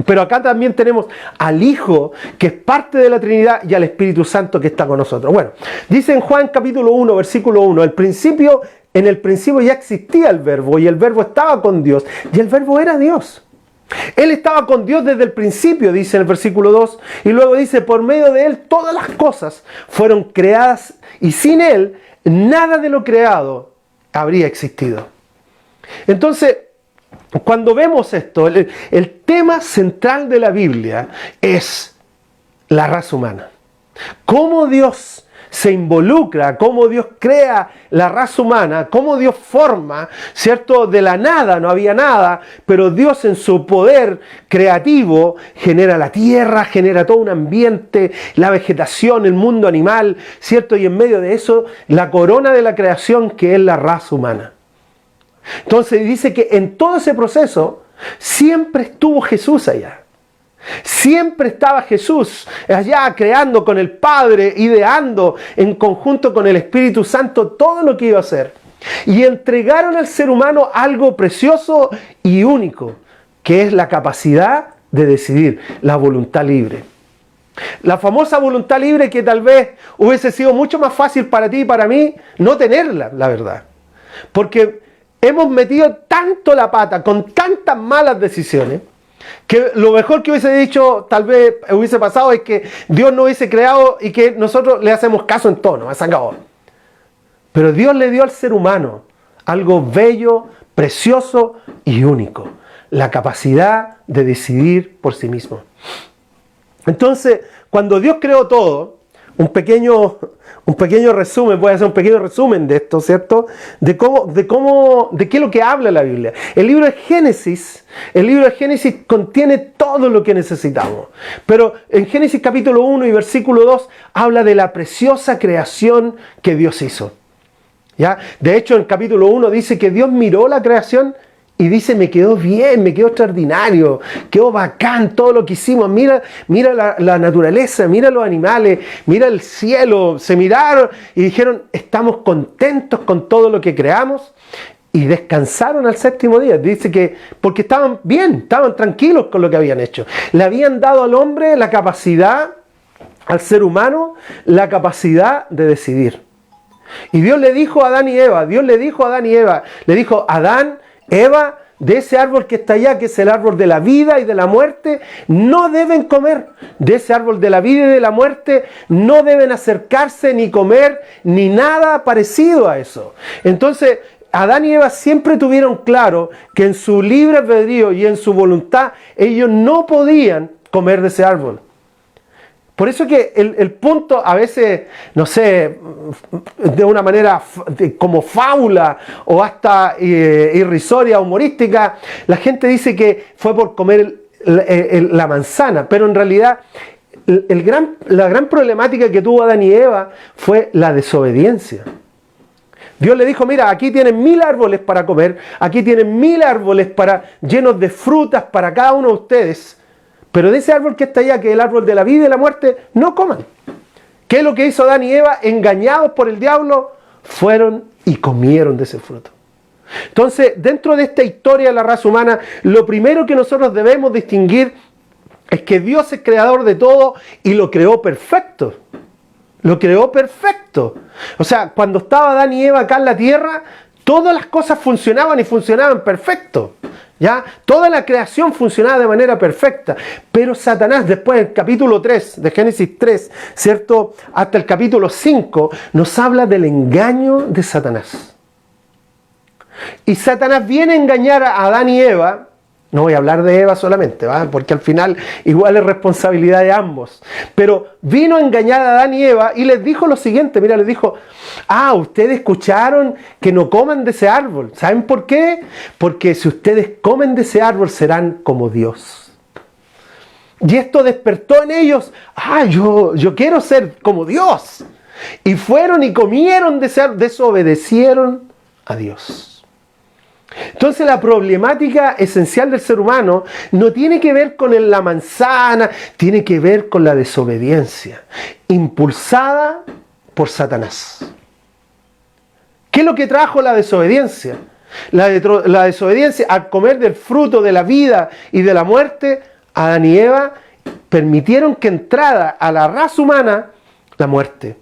Pero acá también tenemos al Hijo, que es parte de la Trinidad, y al Espíritu Santo que está con nosotros. Bueno, dice en Juan capítulo 1, versículo 1, en el principio ya existía el Verbo, y el Verbo estaba con Dios, y el Verbo era Dios. Él estaba con Dios desde el principio, dice en el versículo 2, y luego dice, por medio de Él todas las cosas fueron creadas, y sin Él nada de lo creado habría existido. Entonces, cuando vemos esto, el tema central de la Biblia es la raza humana. Cómo Dios se involucra, cómo Dios crea la raza humana, cómo Dios forma, ¿cierto? De la nada, no había nada, pero Dios en su poder creativo genera la tierra, genera todo un ambiente, la vegetación, el mundo animal, ¿cierto? Y en medio de eso, la corona de la creación que es la raza humana. Entonces dice que en todo ese proceso siempre estuvo Jesús allá. Siempre estaba Jesús allá creando con el Padre, ideando en conjunto con el Espíritu Santo todo lo que iba a hacer. Y entregaron al ser humano algo precioso y único, que es la capacidad de decidir, la voluntad libre. La famosa voluntad libre que tal vez hubiese sido mucho más fácil para ti y para mí no tenerla, la verdad. Porque hemos metido tanto la pata con tantas malas decisiones que lo mejor que hubiese dicho, tal vez hubiese pasado, es que Dios no hubiese creado y que nosotros le hacemos caso en todo, ¿no? Se acabó. Pero Dios le dio al ser humano algo bello, precioso y único: la capacidad de decidir por sí mismo. Entonces, cuando Dios creó todo, un pequeño resumen, voy a hacer un pequeño resumen de esto, ¿cierto? De qué es lo que habla la Biblia. El libro de Génesis contiene todo lo que necesitamos. Pero en Génesis capítulo 1 y versículo 2 habla de la preciosa creación que Dios hizo. ¿Ya? De hecho, en capítulo 1 dice que Dios miró la creación y dice, me quedó bien, me quedó extraordinario, quedó bacán todo lo que hicimos. Mira la naturaleza, mira los animales, mira el cielo. Se miraron y dijeron, estamos contentos con todo lo que creamos. Y descansaron al séptimo día. Dice que porque estaban bien, estaban tranquilos con lo que habían hecho. Le habían dado al hombre la capacidad, al ser humano, la capacidad de decidir. Y Dios le dijo a Adán y Eva, le dijo, Adán, Eva, de ese árbol que está allá, que es el árbol de la vida y de la muerte, no deben comer. De ese árbol de la vida y de la muerte no deben acercarse ni comer ni nada parecido a eso. Entonces, Adán y Eva siempre tuvieron claro que en su libre albedrío y en su voluntad ellos no podían comer de ese árbol. Por eso que el punto a veces, no sé, de una manera como fábula o hasta irrisoria, humorística, la gente dice que fue por comer la manzana, pero en realidad la gran problemática que tuvo Adán y Eva fue la desobediencia. Dios le dijo, mira, aquí tienen 1000 árboles para comer, aquí tienen 1000 árboles llenos de frutas para cada uno de ustedes. Pero de ese árbol que está allá, que es el árbol de la vida y de la muerte, no coman. ¿Qué es lo que hizo Adán y Eva? Engañados por el diablo, fueron y comieron de ese fruto. Entonces, dentro de esta historia de la raza humana, lo primero que nosotros debemos distinguir es que Dios es creador de todo y lo creó perfecto. Lo creó perfecto. O sea, cuando estaba Adán y Eva acá en la tierra, todas las cosas funcionaban y funcionaban perfecto. ¿Ya? Toda la creación funcionaba de manera perfecta, pero Satanás, después del capítulo 3 de Génesis 3, ¿cierto? Hasta el capítulo 5, nos habla del engaño de Satanás. Y Satanás viene a engañar a Adán y Eva. No voy a hablar de Eva solamente, ¿va? Porque al final igual es responsabilidad de ambos. Pero vino a engañar a Adán y Eva y les dijo lo siguiente, mira, les dijo, ustedes escucharon que no coman de ese árbol. ¿Saben por qué? Porque si ustedes comen de ese árbol serán como Dios. Y esto despertó en ellos, yo quiero ser como Dios. Y fueron y comieron, desobedecieron a Dios. Entonces la problemática esencial del ser humano no tiene que ver con la manzana, tiene que ver con la desobediencia, impulsada por Satanás. ¿Qué es lo que trajo la desobediencia? La desobediencia al comer del fruto de la vida y de la muerte, Adán y Eva permitieron que entrara a la raza humana la muerte.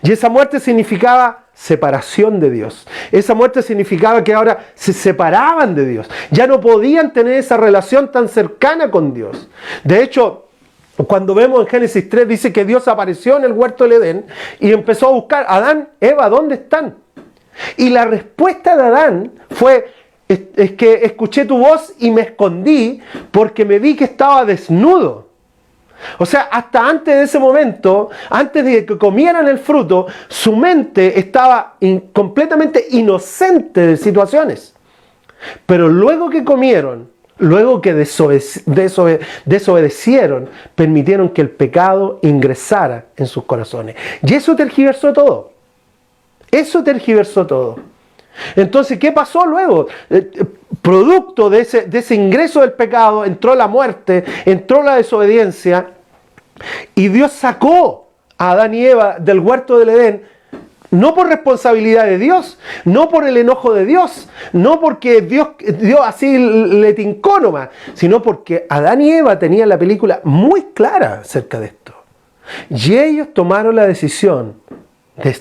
Y esa muerte significaba separación de Dios. Esa muerte significaba que ahora se separaban de Dios. Ya no podían tener esa relación tan cercana con Dios. De hecho, cuando vemos en Génesis 3, dice que Dios apareció en el huerto del Edén y empezó a buscar, Adán, Eva, ¿dónde están? Y la respuesta de Adán fue, es que escuché tu voz y me escondí porque me vi que estaba desnudo. O sea, hasta antes de ese momento, antes de que comieran el fruto, su mente estaba completamente inocente de situaciones. Pero luego que comieron, luego que desobedecieron, permitieron que el pecado ingresara en sus corazones. Y eso tergiversó todo. Eso tergiversó todo. Entonces, ¿qué pasó luego? Producto de ese ingreso del pecado, entró la muerte, entró la desobediencia, y Dios sacó a Adán y Eva del huerto del Edén, no por responsabilidad de Dios, no por el enojo de Dios, no porque Dios así le tincó nomás, sino porque Adán y Eva tenían la película muy clara acerca de esto. Y ellos tomaron la decisión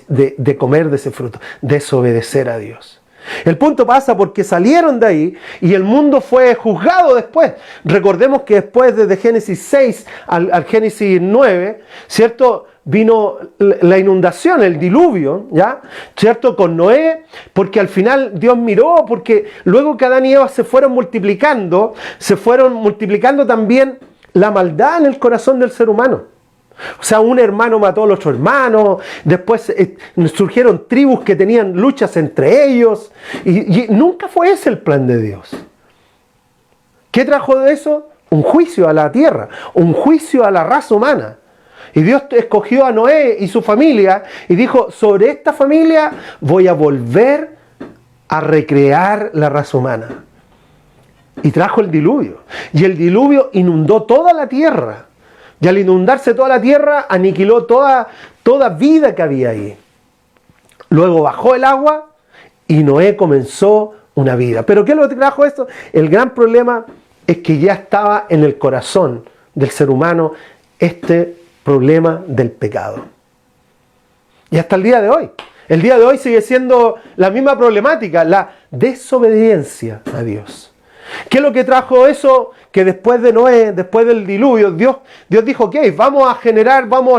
de comer de ese fruto, desobedecer a Dios. El punto pasa porque salieron de ahí y el mundo fue juzgado después. Recordemos que después, desde Génesis 6 al Génesis 9, ¿cierto? Vino la inundación, el diluvio, ¿ya? ¿Cierto? Con Noé, porque al final Dios miró, porque luego que Adán y Eva se fueron multiplicando también la maldad en el corazón del ser humano. O sea, un hermano mató al otro hermano, después surgieron tribus que tenían luchas entre ellos, y nunca fue ese el plan de Dios. ¿Qué trajo de eso? Un juicio a la tierra, un juicio a la raza humana. Y Dios escogió a Noé y su familia y dijo, sobre esta familia voy a volver a recrear la raza humana. Y trajo el diluvio, y el diluvio inundó toda la tierra. Y al inundarse toda la tierra, aniquiló toda vida que había ahí. Luego bajó el agua y Noé comenzó una vida. ¿Pero qué es lo que trajo esto? El gran problema es que ya estaba en el corazón del ser humano este problema del pecado. Y hasta el día de hoy. El día de hoy sigue siendo la misma problemática, la desobediencia a Dios. ¿Qué es lo que trajo eso? Que después de Noé, después del diluvio, Dios dijo, ok, vamos a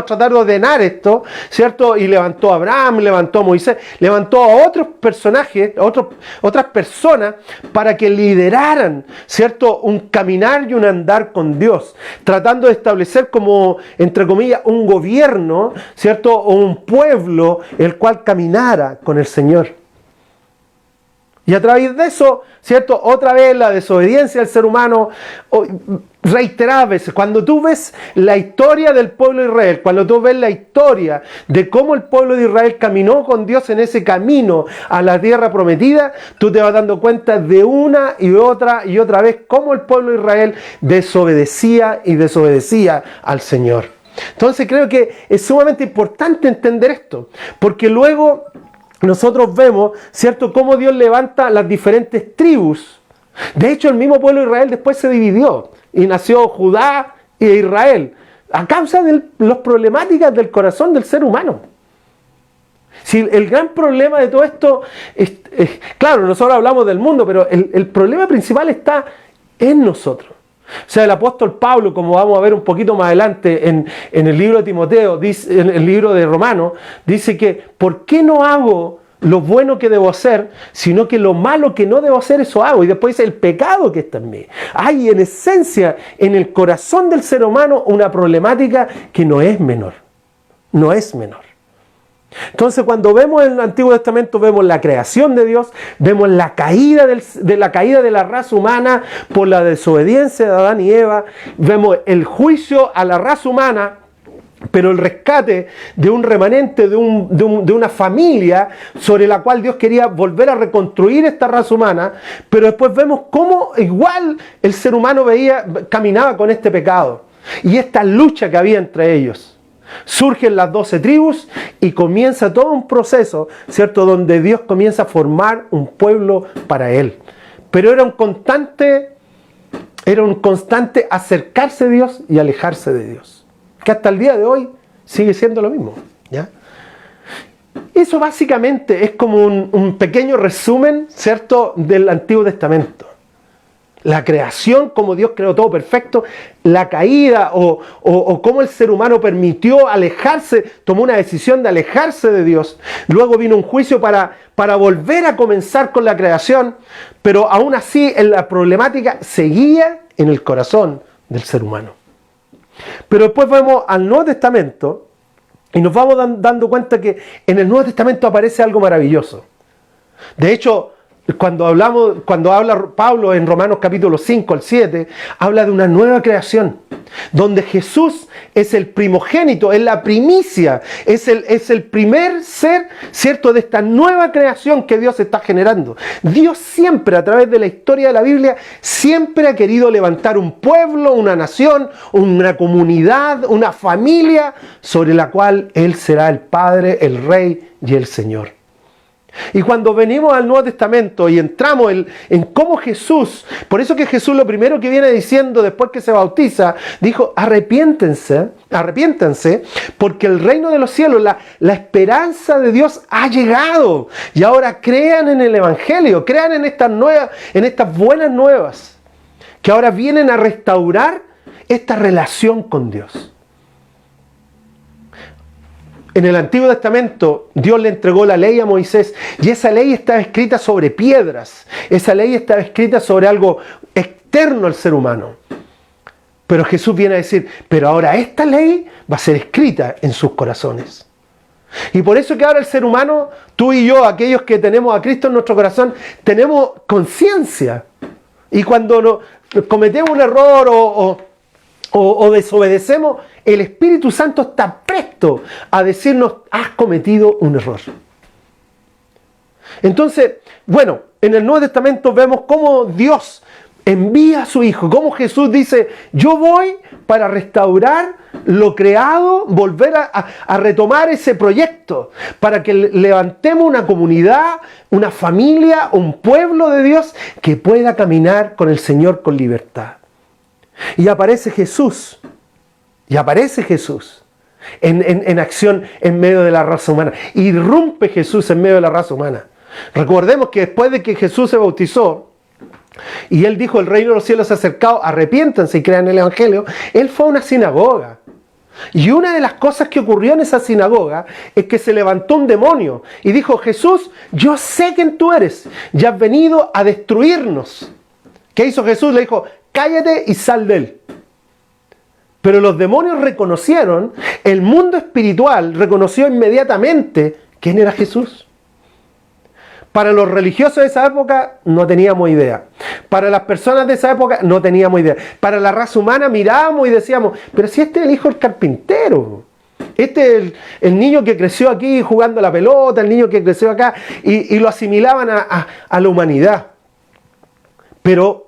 tratar de ordenar esto, ¿cierto? Y levantó a Abraham, levantó a Moisés, levantó a otros personajes, otras personas, para que lideraran, ¿cierto? Un caminar y un andar con Dios, tratando de establecer como, entre comillas, un gobierno, ¿cierto? O un pueblo, el cual caminara con el Señor. Y a través de eso, ¿cierto? Otra vez la desobediencia del ser humano, reiteradas veces. Cuando tú ves la historia del pueblo de Israel, cuando tú ves la historia de cómo el pueblo de Israel caminó con Dios en ese camino a la tierra prometida, tú te vas dando cuenta de una y otra vez cómo el pueblo de Israel desobedecía al Señor. Entonces creo que es sumamente importante entender esto, porque luego nosotros vemos, ¿cierto?, cómo Dios levanta las diferentes tribus. De hecho, el mismo pueblo de Israel después se dividió y nació Judá e Israel a causa de las problemáticas del corazón del ser humano. Si el gran problema de todo esto es, claro, nosotros hablamos del mundo, pero el problema principal está en nosotros. O sea, el apóstol Pablo, como vamos a ver un poquito más adelante en el libro de Timoteo, en el libro de Romanos, dice que ¿por qué no hago lo bueno que debo hacer, sino que lo malo que no debo hacer, eso hago? Y después dice el pecado que está en mí. Hay en esencia, en el corazón del ser humano, una problemática que no es menor. No es menor. Entonces, cuando vemos en el Antiguo Testamento, vemos la creación de Dios, vemos la caída de la raza humana por la desobediencia de Adán y Eva, vemos el juicio a la raza humana, pero el rescate de un remanente, de una familia sobre la cual Dios quería volver a reconstruir esta raza humana, pero después vemos cómo igual el ser humano caminaba con este pecado y esta lucha que había entre ellos. Surgen las 12 tribus y comienza todo un proceso, ¿cierto?, donde Dios comienza a formar un pueblo para Él. Pero era un constante acercarse a Dios y alejarse de Dios, que hasta el día de hoy sigue siendo lo mismo, ¿ya? Eso básicamente es como un pequeño resumen, ¿cierto?, del Antiguo Testamento. La creación, como Dios creó todo perfecto, la caída o cómo el ser humano permitió alejarse, tomó una decisión de alejarse de Dios. Luego vino un juicio para volver a comenzar con la creación, pero aún así la problemática seguía en el corazón del ser humano. Pero después vamos al Nuevo Testamento y nos vamos dando cuenta que en el Nuevo Testamento aparece algo maravilloso. De hecho, cuando habla Pablo en Romanos capítulo 5 al 7, habla de una nueva creación, donde Jesús es el primogénito, es la primicia, es el primer ser, ¿cierto?, de esta nueva creación que Dios está generando. Dios siempre, a través de la historia de la Biblia, siempre ha querido levantar un pueblo, una nación, una comunidad, una familia, sobre la cual Él será el Padre, el Rey y el Señor. Y cuando venimos al Nuevo Testamento y entramos en cómo Jesús, por eso que Jesús lo primero que viene diciendo después que se bautiza, dijo: arrepiéntense, porque el reino de los cielos, la esperanza de Dios ha llegado. Y ahora crean en el Evangelio, crean en estas buenas nuevas, que ahora vienen a restaurar esta relación con Dios. En el Antiguo Testamento, Dios le entregó la ley a Moisés y esa ley estaba escrita sobre piedras. Esa ley estaba escrita sobre algo externo al ser humano. Pero Jesús viene a decir, pero ahora esta ley va a ser escrita en sus corazones. Y por eso que ahora el ser humano, tú y yo, aquellos que tenemos a Cristo en nuestro corazón, tenemos conciencia. Y cuando cometemos un error o desobedecemos, el Espíritu Santo está presto a decirnos: has cometido un error. Entonces, bueno, en el Nuevo Testamento vemos cómo Dios envía a su Hijo, cómo Jesús dice: yo voy para restaurar lo creado, volver a retomar ese proyecto, para que levantemos una comunidad, una familia, un pueblo de Dios que pueda caminar con el Señor con libertad. Y aparece Jesús en acción en medio de la raza humana. Irrumpe Jesús en medio de la raza humana. Recordemos que después de que Jesús se bautizó y Él dijo: el reino de los cielos se ha acercado, arrepiéntanse y crean en el Evangelio, Él fue a una sinagoga. Y una de las cosas que ocurrió en esa sinagoga es que se levantó un demonio y dijo: Jesús, yo sé quién tú eres y has venido a destruirnos. ¿Qué hizo Jesús? Le dijo: cállate y sal de él. Pero los demonios reconocieron, el mundo espiritual reconoció inmediatamente quién era Jesús. Para los religiosos de esa época no teníamos idea. Para las personas de esa época no teníamos idea. Para la raza humana mirábamos y decíamos: pero si este es el hijo del carpintero. Este es el niño que creció aquí jugando a la pelota, el niño que creció acá, y lo asimilaban a la humanidad. Pero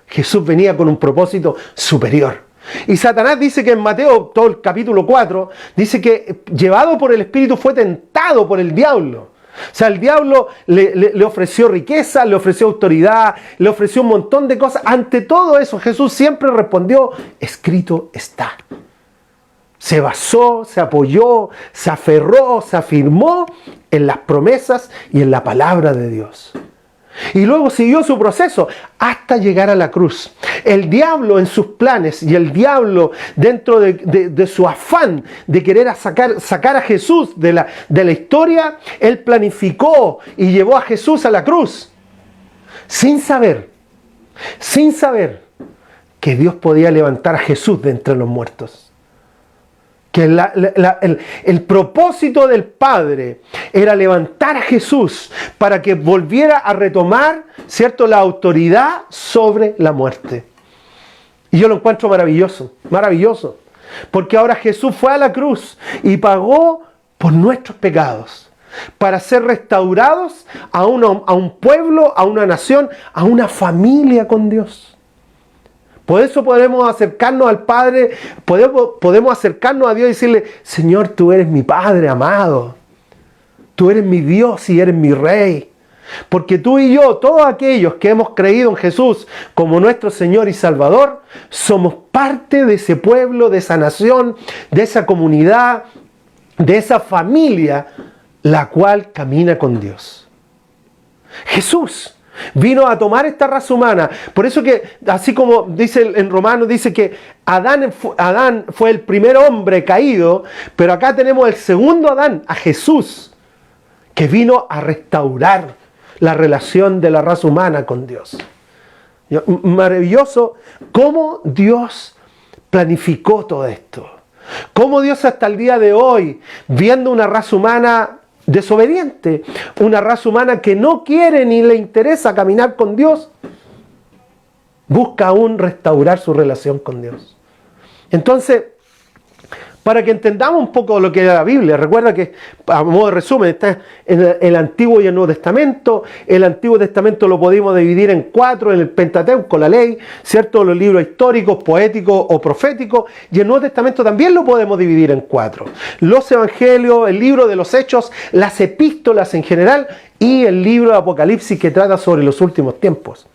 Jesús venía con un propósito superior. Y Satanás dice que en Mateo, todo el capítulo 4, dice que llevado por el Espíritu fue tentado por el diablo. O sea, el diablo le ofreció riqueza, le ofreció autoridad, le ofreció un montón de cosas. Ante todo eso, Jesús siempre respondió: escrito está. Se basó, se apoyó, se aferró, se afirmó en las promesas y en la palabra de Dios. Y luego siguió su proceso hasta llegar a la cruz. El diablo en sus planes y el diablo dentro de su afán de querer sacar a Jesús de la historia, él planificó y llevó a Jesús a la cruz sin saber que Dios podía levantar a Jesús de entre los muertos. que el propósito del Padre era levantar a Jesús para que volviera a retomar, ¿cierto?, la autoridad sobre la muerte. Y yo lo encuentro maravilloso, maravilloso. Porque ahora Jesús fue a la cruz y pagó por nuestros pecados, para ser restaurados a un pueblo, a una nación, a una familia con Dios. Por eso podemos acercarnos al Padre, podemos acercarnos a Dios y decirle: Señor, tú eres mi Padre amado, tú eres mi Dios y eres mi Rey. Porque tú y yo, todos aquellos que hemos creído en Jesús como nuestro Señor y Salvador, somos parte de ese pueblo, de esa nación, de esa comunidad, de esa familia, la cual camina con Dios. Jesús vino a tomar esta raza humana. Por eso que, así como dice en Romanos, dice que Adán fue el primer hombre caído, pero acá tenemos el segundo Adán, a Jesús, que vino a restaurar la relación de la raza humana con Dios. Maravilloso cómo Dios planificó todo esto. Cómo Dios hasta el día de hoy, viendo una raza humana desobediente, una raza humana que no quiere ni le interesa caminar con Dios, busca aún restaurar su relación con Dios. Entonces, para que entendamos un poco lo que es la Biblia, recuerda que, a modo de resumen, está en el Antiguo y el Nuevo Testamento. El Antiguo Testamento lo podemos dividir en 4, en el Pentateuco, la ley, ¿cierto?, los libros históricos, poéticos o proféticos, y el Nuevo Testamento también lo podemos dividir en 4. Los Evangelios, el libro de los Hechos, las epístolas en general, y el libro de Apocalipsis, que trata sobre los últimos tiempos.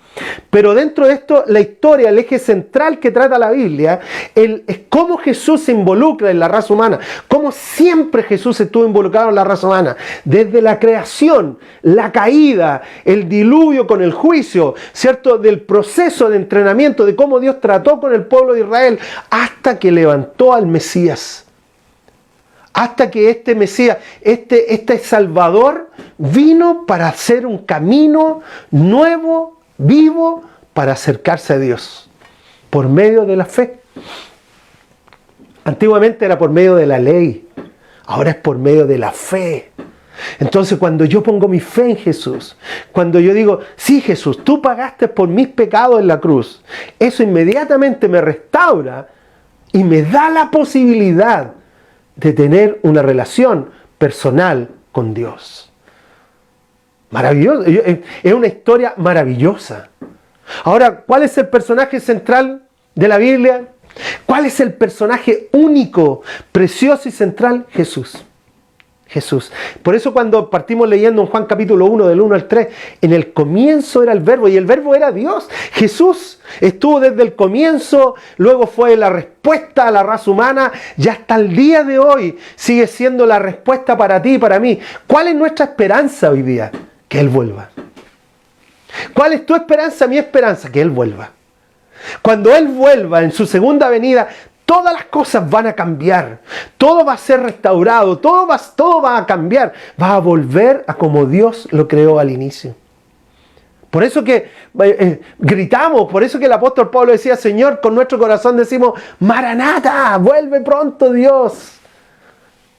Pero dentro de esto, la historia, el eje central que trata la Biblia, es cómo Jesús se involucra en la raza humana, cómo siempre Jesús estuvo involucrado en la raza humana, desde la creación, la caída, el diluvio con el juicio, ¿cierto?, del proceso de entrenamiento, de cómo Dios trató con el pueblo de Israel, hasta que levantó al Mesías. Hasta que este Mesías, este Salvador, vino para hacer un camino nuevo, vivo, para acercarse a Dios por medio de la fe. Antiguamente era por medio de la ley, ahora es por medio de la fe. Entonces, cuando yo pongo mi fe en Jesús, cuando yo digo: sí, Jesús, tú pagaste por mis pecados en la cruz, eso inmediatamente me restaura y me da la posibilidad de tener una relación personal con Dios. Maravilloso, es una historia maravillosa. Ahora, ¿cuál es el personaje central de la Biblia? ¿Cuál es el personaje único, precioso y central? Jesús. Jesús. Por eso cuando partimos leyendo en Juan capítulo 1, del 1 al 3, en el comienzo era el Verbo, y el Verbo era Dios. Jesús estuvo desde el comienzo, luego fue la respuesta a la raza humana, y hasta el día de hoy sigue siendo la respuesta para ti y para mí. ¿Cuál es nuestra esperanza hoy día? Que Él vuelva. ¿Cuál es tu esperanza, mi esperanza? Que Él vuelva. Cuando Él vuelva en su segunda venida, todas las cosas van a cambiar, todo va a ser restaurado, todo va a cambiar, va a volver a como Dios lo creó al inicio. Por eso que gritamos, por eso que el apóstol Pablo decía: Señor, con nuestro corazón decimos: Maranata, vuelve pronto Dios,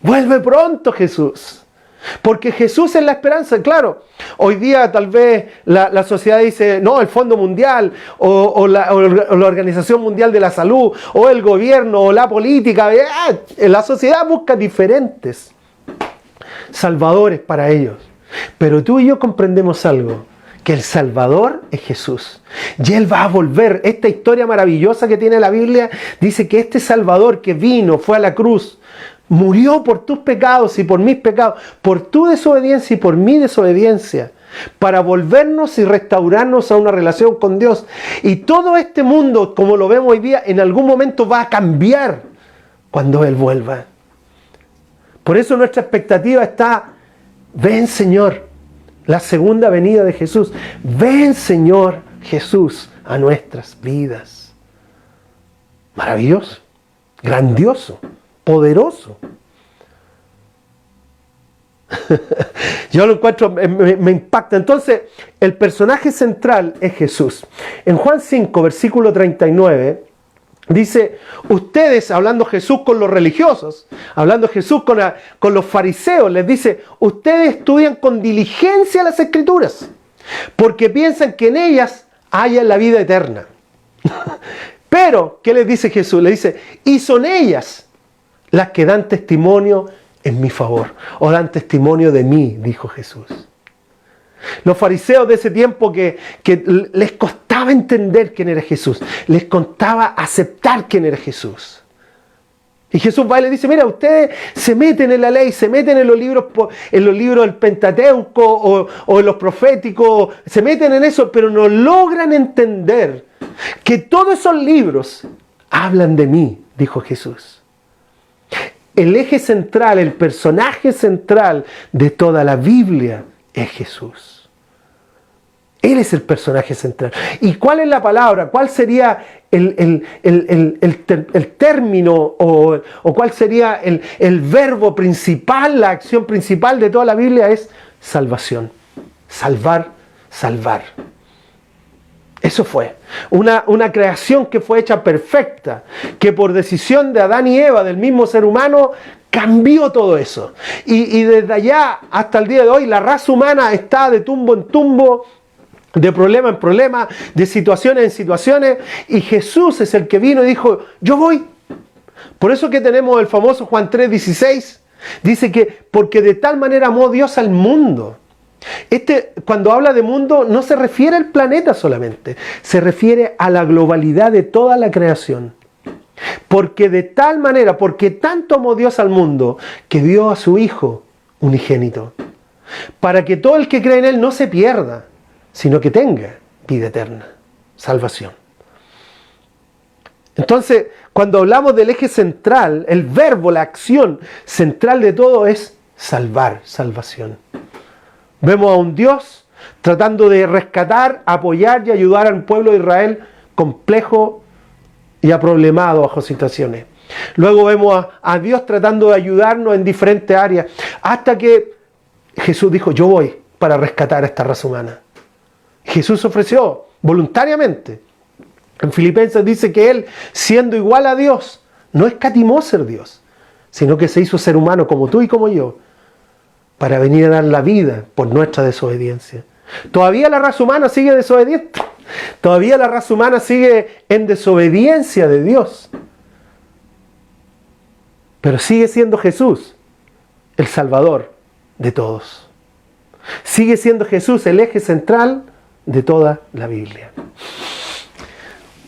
vuelve pronto Jesús. Porque Jesús es la esperanza. Claro, hoy día tal vez la sociedad dice: no, el Fondo Mundial o la Organización Mundial de la Salud o el gobierno o la política. La sociedad busca diferentes salvadores para ellos. Pero tú y yo comprendemos algo: que el Salvador es Jesús. Y Él va a volver. Esta historia maravillosa que tiene la Biblia dice que este Salvador que vino, fue a la cruz, murió por tus pecados y por mis pecados, por tu desobediencia y por mi desobediencia, para volvernos y restaurarnos a una relación con Dios. Y todo este mundo, como lo vemos hoy día, en algún momento va a cambiar cuando Él vuelva. Por eso nuestra expectativa está: ven, Señor, la segunda venida de Jesús. Ven, Señor Jesús, a nuestras vidas. Maravilloso, grandioso, poderoso. Yo lo encuentro, me impacta. Entonces, el personaje central es Jesús. En Juan 5, versículo 39, Dice, ustedes, hablando Jesús con los religiosos, hablando Jesús con los fariseos, les dice, ustedes estudian con diligencia las Escrituras, porque piensan que en ellas haya la vida eterna. Pero, ¿qué les dice Jesús? Le dice, y son ellas las que dan testimonio en mi favor, o dan testimonio de mí, dijo Jesús. Los fariseos de ese tiempo que les costaba entender quién era Jesús, les costaba aceptar quién era Jesús. Y Jesús va y le dice, mira, ustedes se meten en la ley, se meten en los libros del Pentateuco o en los proféticos, se meten en eso, pero no logran entender que todos esos libros hablan de mí, dijo Jesús. El eje central, el personaje central de toda la Biblia es Jesús. Él es el personaje central. ¿Y cuál es la palabra? ¿Cuál sería el término o cuál sería el verbo principal, la acción principal de toda la Biblia? Es salvación. Salvar, salvar. Eso fue. Una creación que fue hecha perfecta, que por decisión de Adán y Eva, del mismo ser humano, cambió todo eso. Y desde allá hasta el día de hoy, la raza humana está de tumbo en tumbo, de problema en problema, de situaciones en situaciones, y Jesús es el que vino y dijo, yo voy. Por eso que tenemos el famoso Juan 3:16, dice que porque de tal manera amó Dios al mundo. Cuando habla de mundo no se refiere al planeta solamente, se refiere a la globalidad de toda la creación. Porque de tal manera, porque tanto amó Dios al mundo, que dio a su Hijo unigénito, para que todo el que cree en Él no se pierda, sino que tenga vida eterna, salvación. Entonces, cuando hablamos del eje central, el verbo, la acción central de todo es salvar, salvación. Vemos a un Dios tratando de rescatar, apoyar y ayudar al pueblo de Israel complejo y aproblemado bajo situaciones. Luego vemos a Dios tratando de ayudarnos en diferentes áreas, hasta que Jesús dijo, yo voy para rescatar a esta raza humana. Jesús se ofreció voluntariamente. En Filipenses dice que Él, siendo igual a Dios, no escatimó ser Dios, sino que se hizo ser humano como tú y como yo, para venir a dar la vida por nuestra desobediencia. Todavía la raza humana sigue desobediente. Todavía la raza humana sigue en desobediencia de Dios. Pero sigue siendo Jesús el Salvador de todos. Sigue siendo Jesús el eje central de toda la Biblia.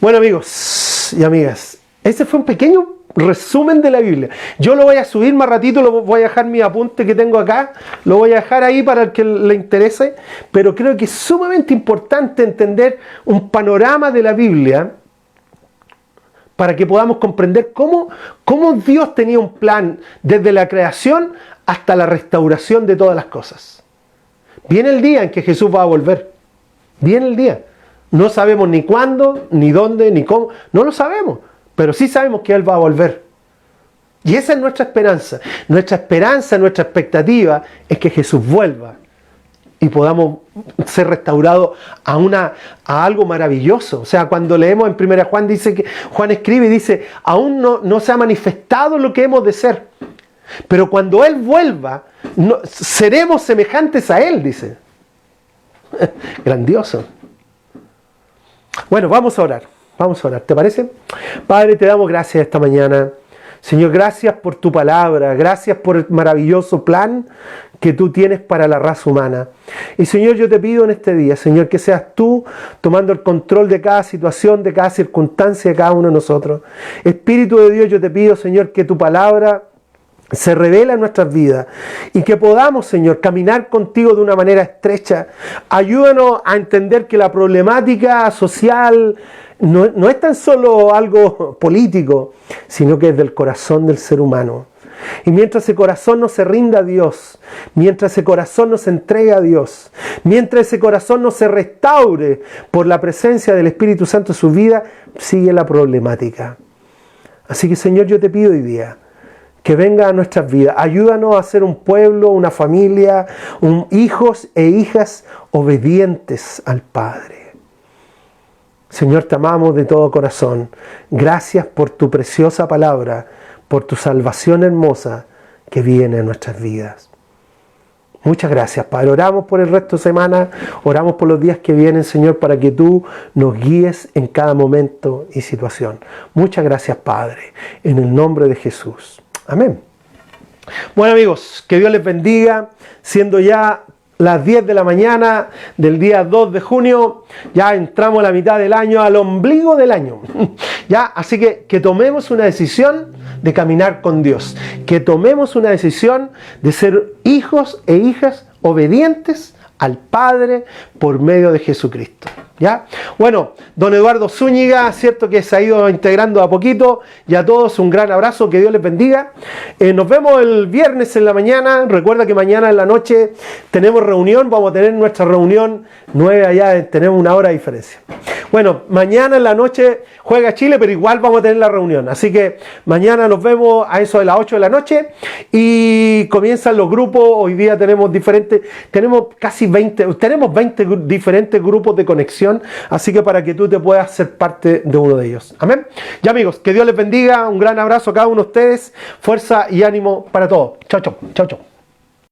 Bueno, amigos y amigas, ese fue un pequeño resumen de la Biblia. Yo lo voy a subir más ratito, lo voy a dejar mi apunte que tengo acá, lo voy a dejar ahí para el que le interese, pero creo que es sumamente importante entender un panorama de la Biblia para que podamos comprender cómo Dios tenía un plan desde la creación hasta la restauración de todas las cosas. Viene el día en que Jesús va a volver. Viene el día. No sabemos ni cuándo, ni dónde, ni cómo. No lo sabemos. Pero sí sabemos que Él va a volver. Y esa es nuestra esperanza. Nuestra esperanza, nuestra expectativa es que Jesús vuelva y podamos ser restaurados a algo maravilloso. O sea, cuando leemos en 1 Juan, dice que Juan escribe y dice, aún no se ha manifestado lo que hemos de ser. Pero cuando Él vuelva, seremos semejantes a Él, dice. Grandioso. Bueno, vamos a orar. Vamos a orar, ¿te parece? Padre, te damos gracias esta mañana. Señor, gracias por tu palabra. Gracias por el maravilloso plan que tú tienes para la raza humana. Y Señor, yo te pido en este día, Señor, que seas tú tomando el control de cada situación, de cada circunstancia de cada uno de nosotros. Espíritu de Dios, yo te pido, Señor, que tu palabra se revela en nuestras vidas y que podamos, Señor, caminar contigo de una manera estrecha. Ayúdanos a entender que la problemática social no es tan solo algo político, sino que es del corazón del ser humano. Y mientras ese corazón no se rinda a Dios, mientras ese corazón no se entregue a Dios, mientras ese corazón no se restaure por la presencia del Espíritu Santo en su vida, sigue la problemática. Así que, Señor, yo te pido hoy día que venga a nuestras vidas. Ayúdanos a ser un pueblo, una familia, hijos e hijas obedientes al Padre. Señor, te amamos de todo corazón. Gracias por tu preciosa palabra, por tu salvación hermosa que viene en nuestras vidas. Muchas gracias, Padre. Oramos por el resto de semana, oramos por los días que vienen, Señor, para que tú nos guíes en cada momento y situación. Muchas gracias, Padre, en el nombre de Jesús. Amén. Bueno, amigos, que Dios les bendiga, siendo ya las 10 de la mañana del día 2 de junio, ya entramos a la mitad del año, al ombligo del año. Ya, así que tomemos una decisión de caminar con Dios, que tomemos una decisión de ser hijos e hijas obedientes al Padre por medio de Jesucristo. ¿Ya? Bueno, don Eduardo Zúñiga, cierto que se ha ido integrando a poquito, y a todos un gran abrazo, que Dios les bendiga. Nos vemos el viernes en la mañana. Recuerda que mañana en la noche tenemos reunión, vamos a tener nuestra reunión 9 allá, tenemos una hora de diferencia. Bueno, mañana en la noche juega Chile, pero igual vamos a tener la reunión, así que mañana nos vemos a eso de las 8 de la noche y comienzan los grupos. Hoy día tenemos casi 20 diferentes grupos de conexión, así que para que tú te puedas ser parte de uno de ellos. Amén. Ya, amigos, que Dios les bendiga, un gran abrazo a cada uno de ustedes, fuerza y ánimo para todos. Chao, chao, chao, chao.